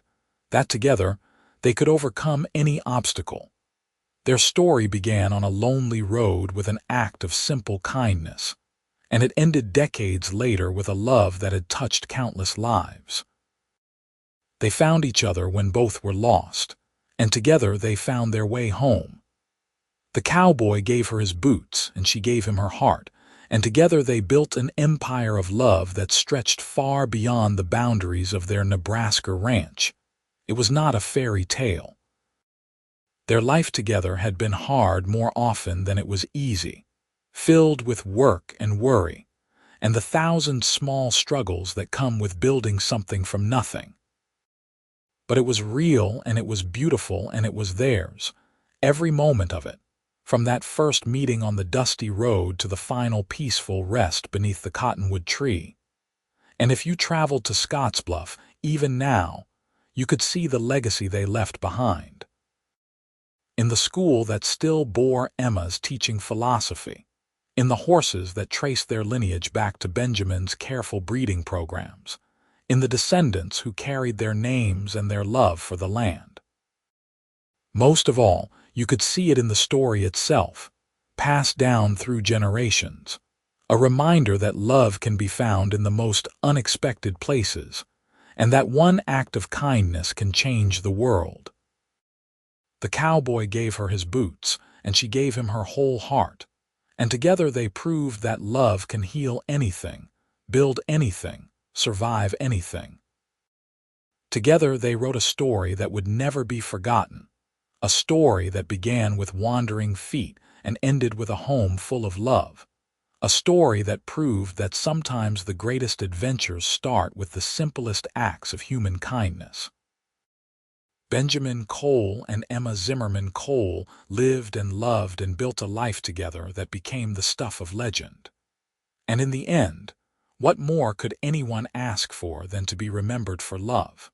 that together they could overcome any obstacle. Their story began on a lonely road with an act of simple kindness, and it ended decades later with a love that had touched countless lives. They found each other when both were lost, and together they found their way home. The cowboy gave her his boots, and she gave him her heart, and together they built an empire of love that stretched far beyond the boundaries of their Nebraska ranch. It was not a fairy tale. Their life together had been hard more often than it was easy, filled with work and worry, and the thousand small struggles that come with building something from nothing. But it was real, and it was beautiful, and it was theirs, every moment of it, from that first meeting on the dusty road to the final peaceful rest beneath the cottonwood tree. And if you traveled to Scottsbluff, even now, you could see the legacy they left behind. In the school that still bore Emma's teaching philosophy, in the horses that traced their lineage back to Benjamin's careful breeding programs, in the descendants who carried their names and their love for the land. Most of all, you could see it in the story itself, passed down through generations, a reminder that love can be found in the most unexpected places, and that one act of kindness can change the world. The cowboy gave her his boots, and she gave him her whole heart, and together they proved that love can heal anything, build anything, survive anything. Together they wrote a story that would never be forgotten, a story that began with wandering feet and ended with a home full of love, a story that proved that sometimes the greatest adventures start with the simplest acts of human kindness. Benjamin Cole and Emma Zimmerman Cole lived and loved and built a life together that became the stuff of legend. And in the end, what more could anyone ask for than to be remembered for love?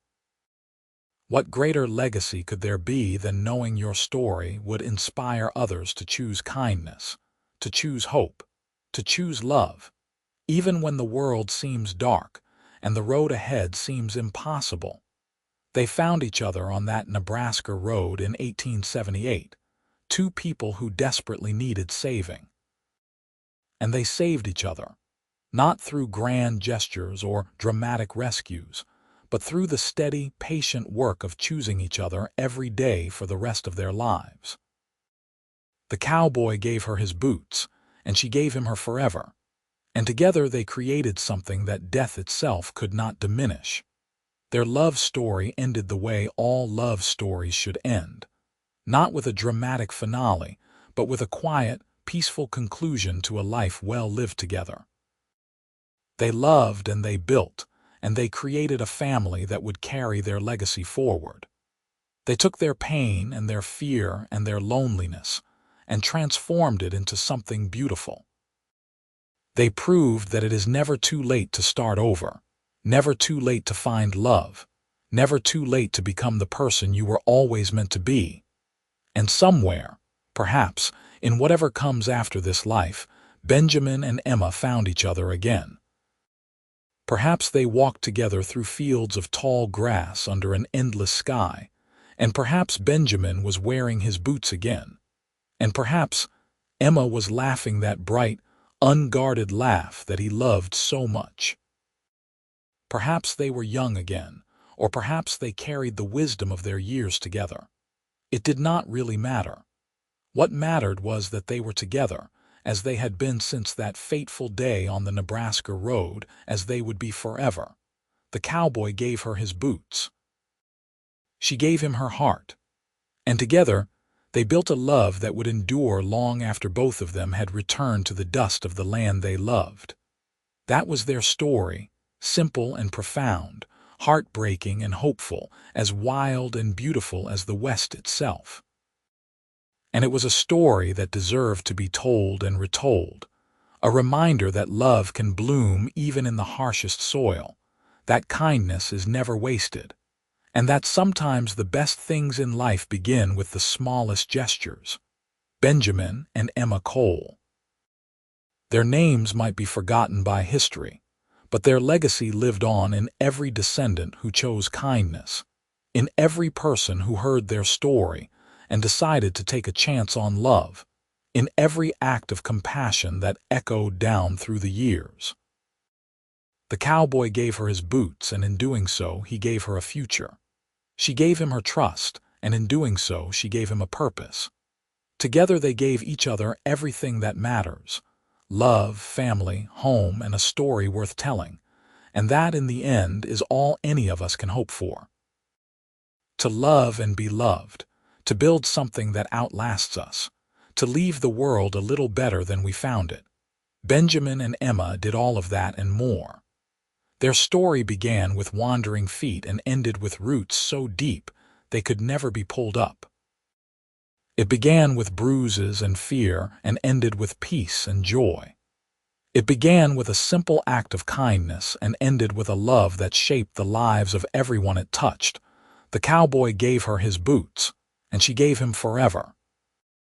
What greater legacy could there be than knowing your story would inspire others to choose kindness, to choose hope, to choose love, even when the world seems dark and the road ahead seems impossible? They found each other on that Nebraska road in 1878, two people who desperately needed saving. And they saved each other, not through grand gestures or dramatic rescues, but through the steady, patient work of choosing each other every day for the rest of their lives. The cowboy gave her his boots, and she gave him her forever, and together they created something that death itself could not diminish. Their love story ended the way all love stories should end, not with a dramatic finale, but with a quiet, peaceful conclusion to a life well lived together. They loved and they built, and they created a family that would carry their legacy forward. They took their pain and their fear and their loneliness and transformed it into something beautiful. They proved that it is never too late to start over, never too late to find love, never too late to become the person you were always meant to be. And somewhere, perhaps, in whatever comes after this life, Benjamin and Emma found each other again. Perhaps they walked together through fields of tall grass under an endless sky, and perhaps Benjamin was wearing his boots again, and perhaps Emma was laughing that bright, unguarded laugh that he loved so much. Perhaps they were young again, or perhaps they carried the wisdom of their years together. It did not really matter. What mattered was that they were together, as they had been since that fateful day on the Nebraska road, as they would be forever. The cowboy gave her his boots. She gave him her heart. And together, they built a love that would endure long after both of them had returned to the dust of the land they loved. That was their story, simple and profound, heartbreaking and hopeful, as wild and beautiful as the West itself. And it was a story that deserved to be told and retold, a reminder that love can bloom even in the harshest soil, that kindness is never wasted, and that sometimes the best things in life begin with the smallest gestures. Benjamin and Emma Cole. Their names might be forgotten by history, but their legacy lived on in every descendant who chose kindness, in every person who heard their story and decided to take a chance on love, in every act of compassion that echoed down through the years. The cowboy gave her his boots, and in doing so, he gave her a future. She gave him her trust, and in doing so, she gave him a purpose. Together they gave each other everything that matters, love, family, home, and a story worth telling. And that, in the end, is all any of us can hope for. To love and be loved, to build something that outlasts us, to leave the world a little better than we found it. Benjamin and Emma did all of that and more. Their story began with wandering feet and ended with roots so deep they could never be pulled up. It began with bruises and fear and ended with peace and joy. It began with a simple act of kindness and ended with a love that shaped the lives of everyone it touched. The cowboy gave her his boots, and she gave him forever.